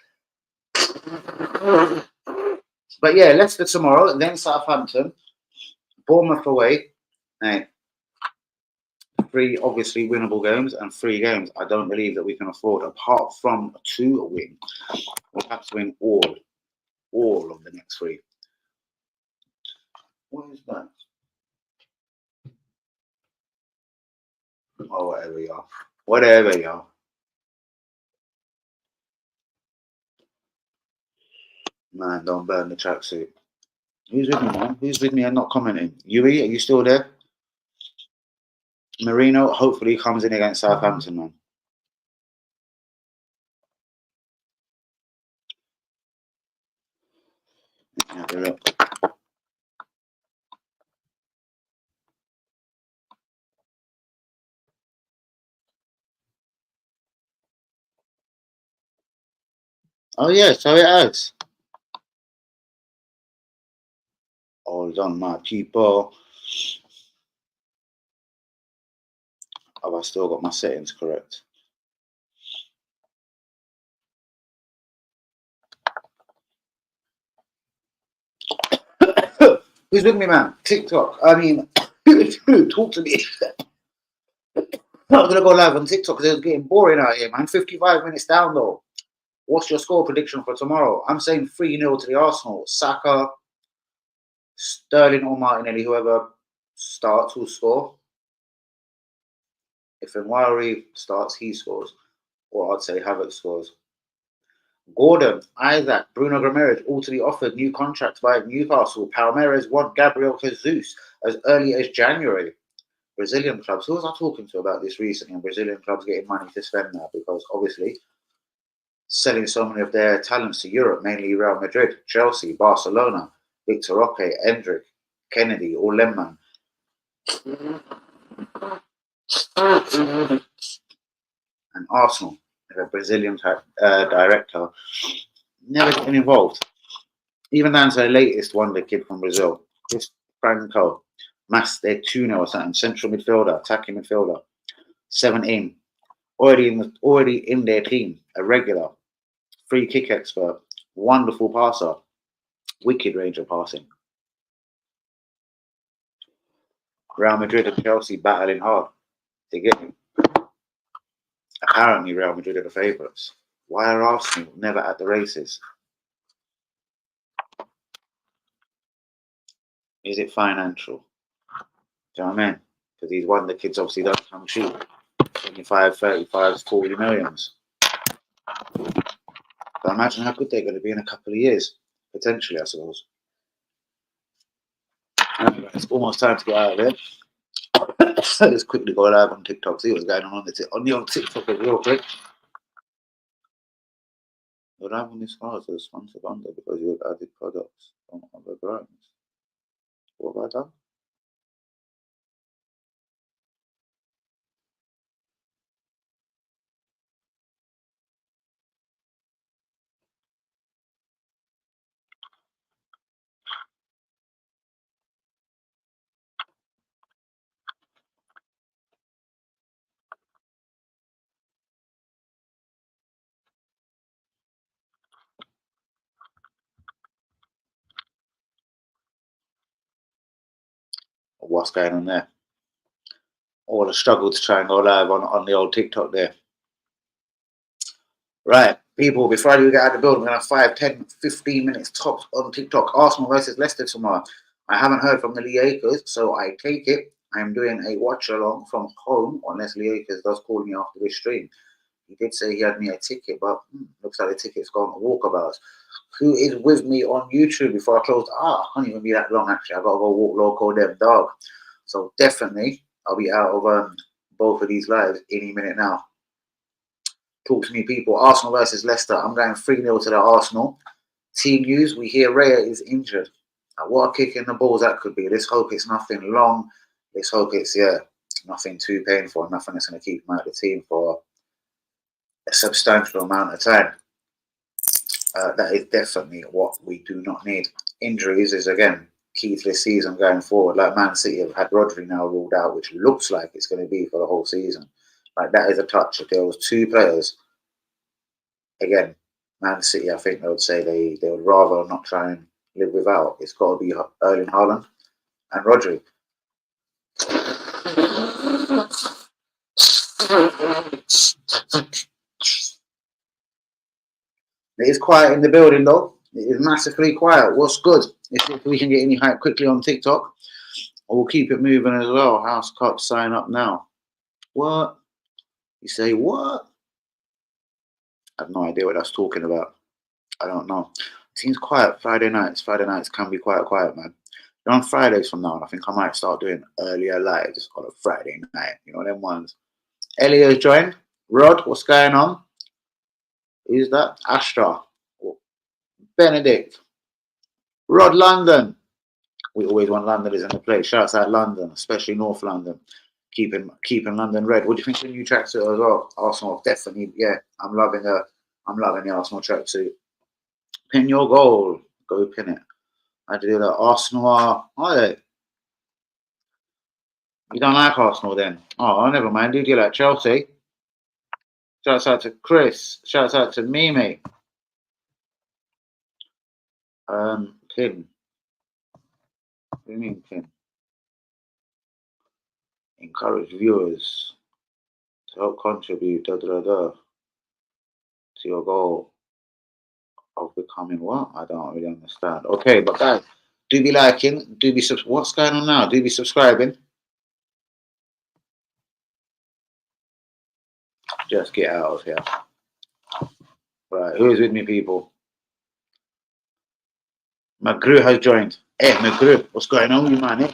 But yeah, Leicester tomorrow, then Southampton, Bournemouth away. Hey, 3 obviously winnable games and 3 games I don't believe that we can afford, apart from 2 win. We'll have to win all of the next 3. What is that? Oh, whatever you are. Whatever you are. Man, don't burn the tracksuit. Who's with me, man? Who's with me and not commenting? Yui, are you still there? Marino hopefully comes in against Southampton, man. Have a look. Oh yeah, so it has. Hold on, my people. Have I still got my settings correct? Who's with me, man? TikTok. I mean, Talk to me. I'm gonna go live on TikTok because it's getting boring out here, man. 55 minutes down though. What's your score prediction for tomorrow? I'm saying 3-0 to the Arsenal. Saka, Sterling or Martinelli, whoever starts will score. If Nwari starts, he scores. Or I'd say Havertz scores. Gordon, Isaac, Bruno Ramirez all to be offered new contracts by Newcastle. Palmeiras want Gabriel Jesus as early as January. Brazilian clubs. Who was I talking to about this recently? And Brazilian clubs getting money to spend now because obviously selling so many of their talents to Europe, mainly Real Madrid, Chelsea, Barcelona, Victor Roque, Endrick, Kennedy, all them man. And Arsenal, a Brazilian director, never getting involved. Even down to the latest wonder kid from Brazil, Chris Franco, Master Tuna or something, central midfielder, attacking midfielder, 17, already in their team, a regular, free kick expert, wonderful passer, wicked range of passing. Real Madrid and Chelsea battling hard to get him. Apparently, Real Madrid are the favourites. Why are Arsenal never at the races? Is it financial? Do you know what I mean? Because these wonder kids obviously don't come cheap. 25, 35, 40 millions. But imagine how good they're going to be in a couple of years. Potentially, I suppose. Anyway, it's almost time to get out of here. Let's quickly go live on TikTok, see what's going on the TikTok real quick. You're live on this card as sponsored under because you have added products from other brands. What have I done? What's going on there? All the struggle to try and go live on the old TikTok there. Right, people, before I do get out of the building, we're going to have 5, 10, 15 minutes tops on TikTok. Arsenal versus Leicester tomorrow. I haven't heard from the Lee Akers, so I take it I'm doing a watch along from home, unless Lee Akers does call me after this stream. He did say he had me a ticket, but looks like the ticket's gone to walkabouts. Who is with me on YouTube before I close? I can't even be that long, actually. I got to go walk local them dog. So definitely, I'll be out of both of these lives any minute now. Talk to me, people. Arsenal versus Leicester. I'm going 3-0 to the Arsenal. Team news, we hear Raya is injured. What a kick in the balls that could be. Let's hope it's nothing long. Let's hope it's, nothing too painful. Nothing that's going to keep him out of the team for a substantial amount of time. That is definitely what we do not need. Injuries is, again, key to this season going forward. Like Man City have had Rodri now ruled out, which looks like it's going to be for the whole season. Like, that is a touch. If there was 2 players, again, Man City, I think they would say they would rather not try and live without. It's got to be Erling Haaland and Rodri. It is quiet in the building, though. It is massively quiet. What's good? If we can get any hype quickly on TikTok, we'll keep it moving as well. House Cup, sign up now. What? You say what? I have no idea what that's talking about. I don't know. It seems quiet Friday nights. Friday nights can be quite quiet, man. You're on Fridays from now on. I think I might start doing earlier lives on a Friday night. You know them ones. Elio's joined. Rod, what's going on? Who's that? Astra. Benedict. Rod London. We always want Londoners in the place. Shouts out London, especially North London. Keeping London red. What do you think of the new tracksuit as well? Arsenal, definitely. Yeah, I'm loving the Arsenal tracksuit. Pin your goal. Go pin it. I do that. Arsenal are they? You don't like Arsenal then? Oh, never mind. Do you like Chelsea? Shouts out to Chris. Shouts out to Mimi. Pin. What do you mean pin? Encourage viewers to help contribute to your goal of becoming what? I don't really understand. Okay, but guys, do be liking, do be what's going on now? Do be subscribing. Just get out of here. Right, who is with me, people? McGrew has joined. Hey, McGrew, what's going on with you, man? Eh?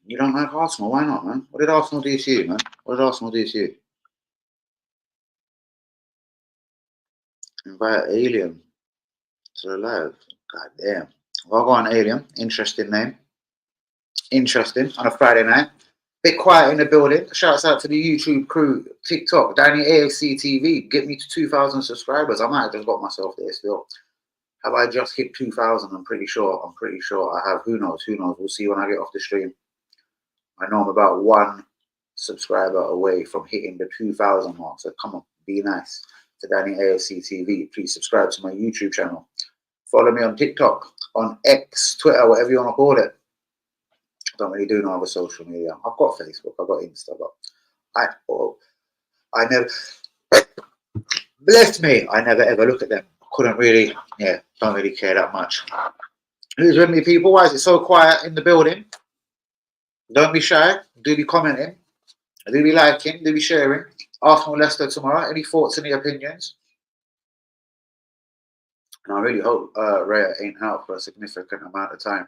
You don't like Arsenal? Why not, man? What did Arsenal do to you, man? What did Arsenal do to you? Invite Alien to the live. God damn. Well, go on, Alien. Interesting name. Interesting on a Friday night. Bit quiet in the building. Shouts out to the YouTube crew, TikTok, Danny AFC TV. Get me to 2,000 subscribers. I might have just got myself there still. Have I just hit 2,000? I'm pretty sure. I have. Who knows? Who knows? We'll see when I get off the stream. I know I'm about one subscriber away from hitting the 2,000 mark. So come on, be nice to Danny AFC TV. Please subscribe to my YouTube channel. Follow me on TikTok, on X, Twitter, whatever you want to call it. I don't really do no other social media. I've got Facebook, I've got Insta, but I never, bless me, I never ever look at them. Couldn't really, don't really care that much. Who's with me, people? Why is it so quiet in the building? Don't be shy. Do be commenting. Do be liking. Do be sharing. Arsenal Leicester tomorrow. Any thoughts, any opinions? And I really hope Raya ain't out for a significant amount of time.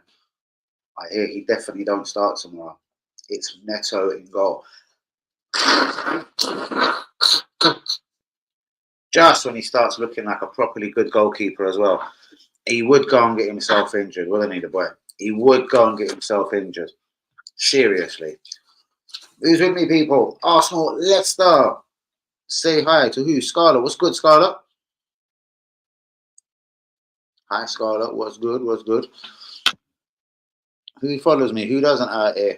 I hear he definitely don't start tomorrow. It's Neto in goal. Just when he starts looking like a properly good goalkeeper as well. He would go and get himself injured, wouldn't he, the boy? He would go and get himself injured. Seriously. Who's with me, people? Arsenal, Leicester. Say hi to who? Scarlett. What's good, Scarlett? Hi, Scarlett. What's good? What's good? Who follows me? Who doesn't out here?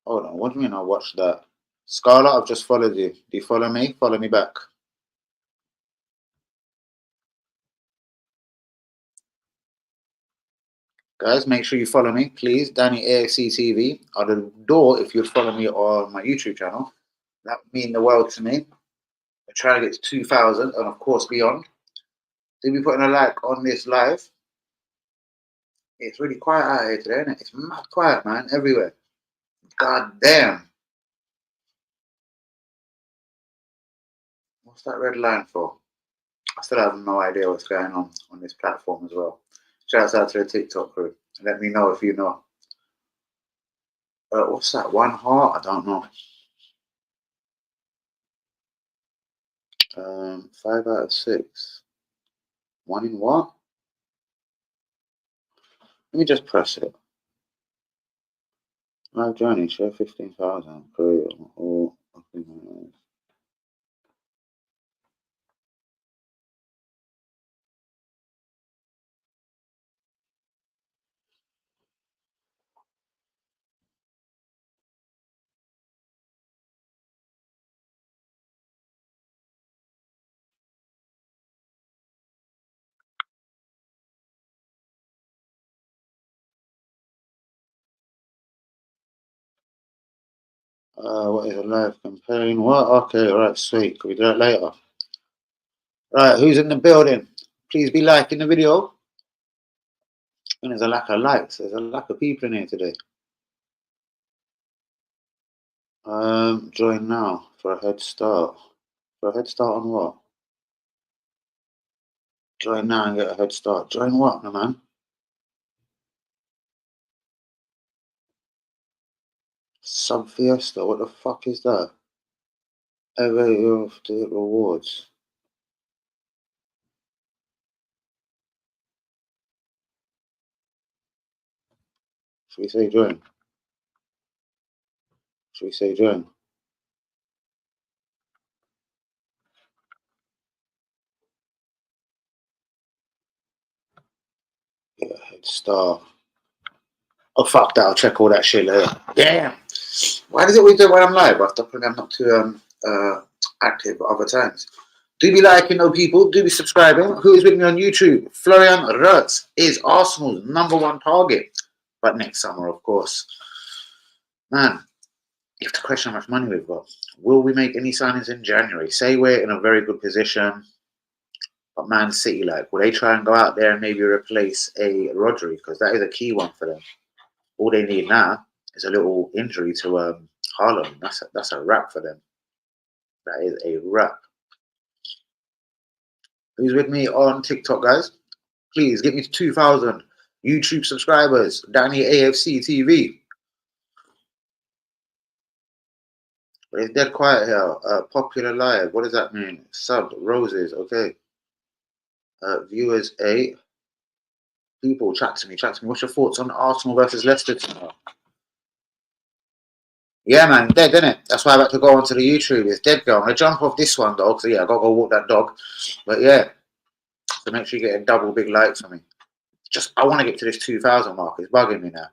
Hold on. What do you mean I watched that? Scarlett, I've just followed you. Do you follow me? Follow me back. Guys, make sure you follow me, please. Danny AFC TV. I'd adore if you'd follow me on my YouTube channel. That would mean the world to me. I try to get to 2,000 and, of course, beyond. Do be putting a like on this live. It's really quiet out here today, isn't it? It's mad quiet, man, everywhere. God damn. What's that red line for? I still have no idea what's going on this platform as well. Shouts out to the TikTok crew. Let me know if you know. What's that? One heart? I don't know. 5 out of 6. One in what? Let me just press it. Live journey, share 15,000. Great. Oh, what is a live campaign? What? Okay, alright, sweet. Can we do that later? Right, who's in the building? Please be liking the video. And there's a lack of likes. There's a lack of people in here today. Join now for a head start. For a head start on what? Join now and get a head start. Join what, my man? Sub Fiesta. What the fuck is that? Ever of the rewards. Should we say join? Should we say join? Get a head Star. Oh, fuck that. I'll check all that shit later. Damn. Why does it always do it when I'm live? I'm not too active at other times. Do be liking, though, people. Do be subscribing. Who is with me on YouTube? Florian Wirtz is Arsenal's #1 target. But next summer, of course. Man, you have to question how much money we've got. Will we make any signings in January? Say we're in a very good position. But Man City, like, will they try and go out there and maybe replace a Rodri? Because that is a key one for them. All they need now is a little injury to Haaland. That's a wrap for them. That is a wrap. Who's with me on TikTok, guys? Please get me to 2,000 YouTube subscribers. Danny AFC TV. But it's dead quiet here. Popular live. What does that mean? Sub roses. Okay. Viewers 8. People, chat to me. What's your thoughts on Arsenal versus Leicester tomorrow? Yeah, man, dead, isn't it? That's why I've had to go onto the YouTube. It's dead, girl. I'm going to jump off this one, dog. So, yeah, I've got to go walk that dog. But, yeah. So, make sure you get a double big like for me. I want to get to this 2,000 mark. It's bugging me now.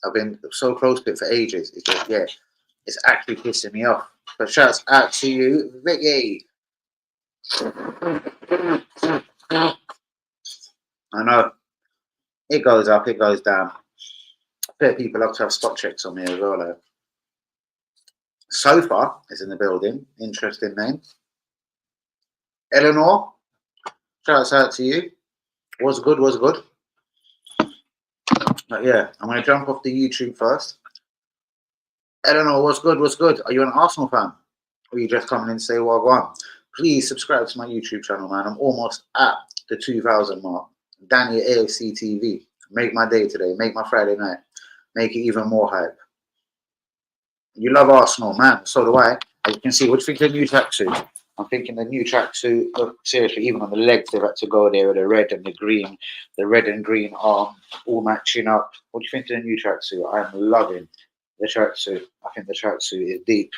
I've been so close to it for ages. It's just, yeah, it's actually pissing me off. But shouts out to you, Vicky. I know. It goes up, it goes down. I bet people love to have spot checks on me as well, though. Sofa is in the building. Interesting name. Eleanor, shouts out to you. Was good. But yeah, I'm going to jump off the YouTube first. Eleanor, what's good? Are you an Arsenal fan? Or are you just coming in to say well on? Please subscribe to my YouTube channel, man. I'm almost at the 2,000 mark. Danny AFC TV. Make my day today. Make my Friday night. Make it even more hype. You love Arsenal, man. So do I. As you can see, what do you think of the new tracksuit? I'm thinking the new tracksuit, look, seriously, even on the legs, they've had to go there with the red and the green. The red and green arm all matching up. What do you think of the new tracksuit? I'm loving the tracksuit. I think the tracksuit is deep.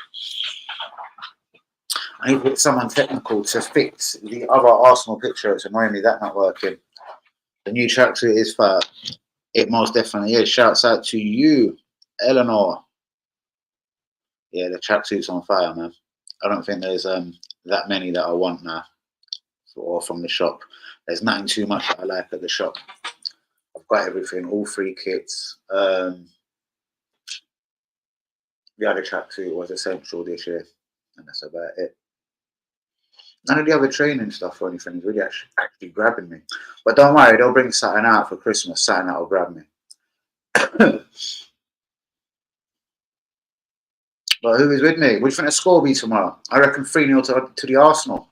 I need to get someone technical to fix the other Arsenal picture. It's annoying me that not working. The new tracksuit is fire. It most definitely is. Shouts out to you, Eleanor. Yeah, the tracksuit's on fire, man. I don't think there's that many that I want now, or from the shop. There's nothing too much that I like at the shop. I've got everything, all 3 kits. The other tracksuit was essential this year, and that's about it. None of the other training stuff or anything is really actually grabbing me. But don't worry, they'll bring something out for Christmas. Something that will grab me. But who is with me? What do you think the score will be tomorrow? I reckon 3-0 to the Arsenal.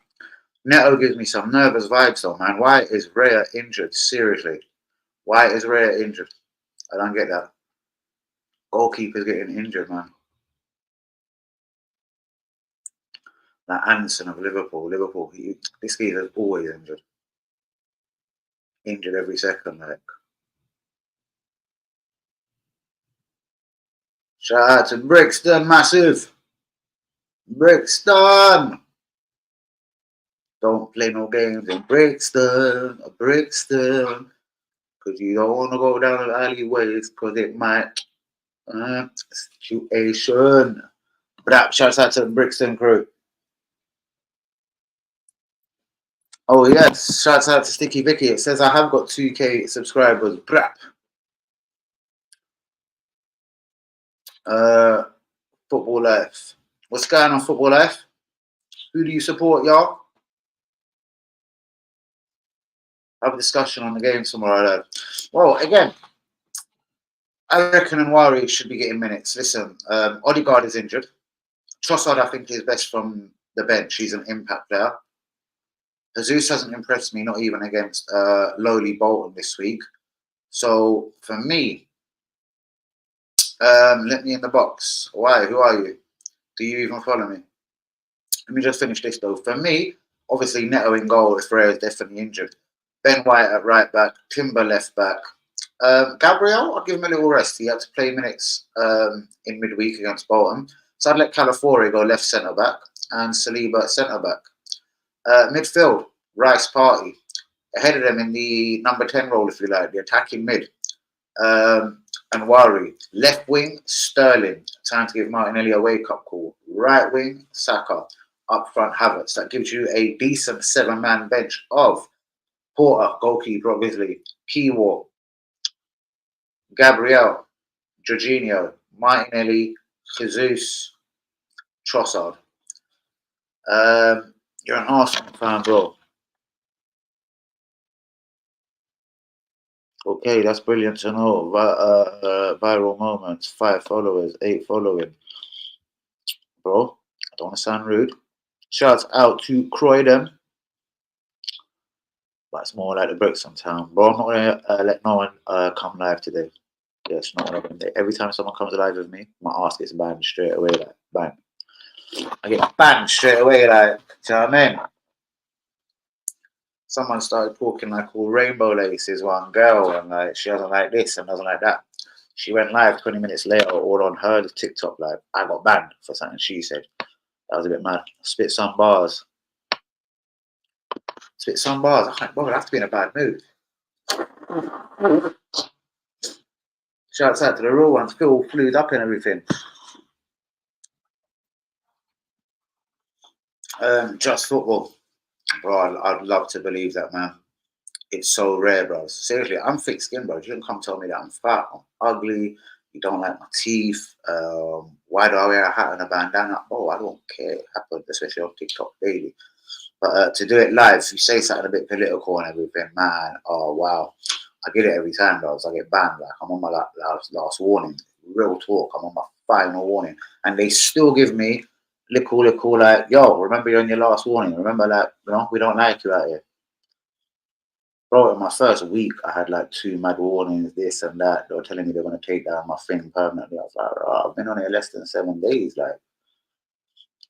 Neto gives me some nervous vibes though, man. Why is Raya injured? Seriously. Why is Raya injured? I don't get that. Goalkeeper's getting injured, man. That Anderson of Liverpool. This guy is always injured. Injured every second, like. Shout out to Brixton, massive. Brixton. Don't play no games in Brixton. Because you don't want to go down the alleyways because it might situation. But shouts out to the Brixton crew. Oh yes, shouts out to Sticky Vicky. It says I have got 2K subscribers. Brap. Football Life. What's going on, Football Life? Who do you support, y'all? Have a discussion on the game tomorrow. Well, again, I reckon Nwari should be getting minutes. Listen, Odegaard is injured. Trossard, I think, is best from the bench. He's an impact player. Jesus hasn't impressed me, not even against lowly Bolton this week. So, for me, let me in the box. Why? Who are you? Do you even follow me? Let me just finish this, though. For me, obviously, Neto in goal if Raya is definitely injured. Ben White at right back. Timber left back. Gabriel, I'll give him a little rest. He had to play minutes in midweek against Bolton. So I'd let Calafiore go left centre-back and Saliba at centre-back. Midfield, Rice Party. Ahead of them in the number 10 role, if you like, the attacking mid. And Wari. Left wing, Sterling. Time to give Martinelli a wake-up call. Right wing, Saka. Up front, Havertz. That gives you a decent 7-man bench of Porter, goalkeeper, obviously. Kiwor, Gabriel, Jorginho, Martinelli, Jesus, Trossard. You're an Arsenal fan, bro. Okay, that's brilliant to know. Viral moments, 5 followers, 8 following. Bro, I don't want to sound rude. Shouts out to Croydon. But it's more like the Brixton town. Bro, I'm not going to let no one come live today. Yeah, it's not one of them. Every time someone comes live with me, my ass gets banned straight away. Like, bang. I get banned straight away. Like, do you know what I mean? Someone started talking like all rainbow laces, one girl, and like she doesn't like this and doesn't like that. She went live 20 minutes later, all on her TikTok. Like, I got banned for something she said. That was a bit mad. Spit some bars. Spit some bars. I was like, bro, I have to be in a bad mood. Shouts out to the real ones. Feel all flued up and everything. Just football. Bro, I'd love to believe that, man. It's so rare, bro. Seriously, I'm thick skinned, bro. You can come tell me that I'm fat, I'm ugly, you don't like my teeth. Why do I wear a hat and a bandana? Oh, I don't care. It happened, especially on TikTok daily. But to do it live, if you say something a bit political and everything, man, oh, wow. I get it every time, bro. I get banned. Like, I'm on my last warning. Real talk. I'm on my final warning. And they still give me little, like, yo, remember you're on your last warning. Remember, like, you know, we don't like you out here. Bro, in my first week, I had like 2 mad warnings, this and that. They were telling me they're going to take down my thing permanently. I was like, oh, I've been on it less than 7 days. Like,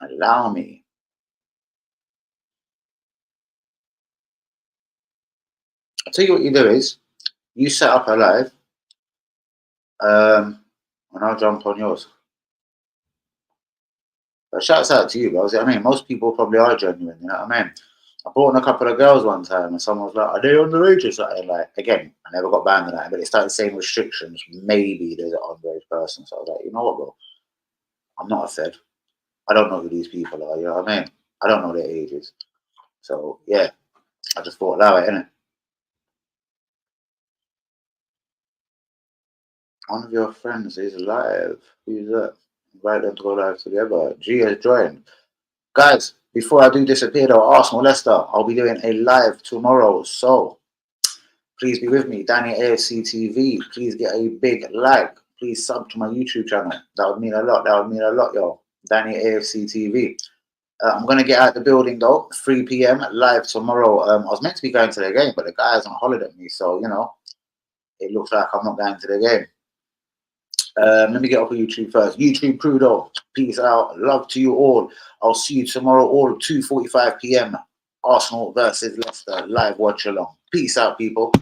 allow me. I'll tell you what you do is, you set up a live, and I'll jump on yours. But shouts out to you, bro. I mean, most people probably are genuine, you know what I mean? I brought in a couple of girls one time and someone was like, are they underage or something? Like, again, I never got banned on that, but it started saying restrictions. Maybe there's an underage person. So I was like, you know what, bro? I'm not a fed. I don't know who these people are, you know what I mean? I don't know their ages. So, yeah, I just thought, allow it, innit? One of your friends is live. Who's that? Invite them to go live together. G has joined. Guys, before I do disappear though, Arsenal Leicester, I'll be doing a live tomorrow. So please be with me. Danny AFC TV. Please get a big like. Please sub to my YouTube channel. That would mean a lot. That would mean a lot, yo. Danny AFC TV. I'm going to get out the building though. 3 p.m. live tomorrow. I was meant to be going to the game, but the guy is on holiday with me. So, you know, it looks like I'm not going to the game. Let me get off of YouTube first. YouTube crew though, peace out. Love to you all. I'll see you tomorrow, all 2:45 p.m. Arsenal versus Leicester live watch along. Peace out, people.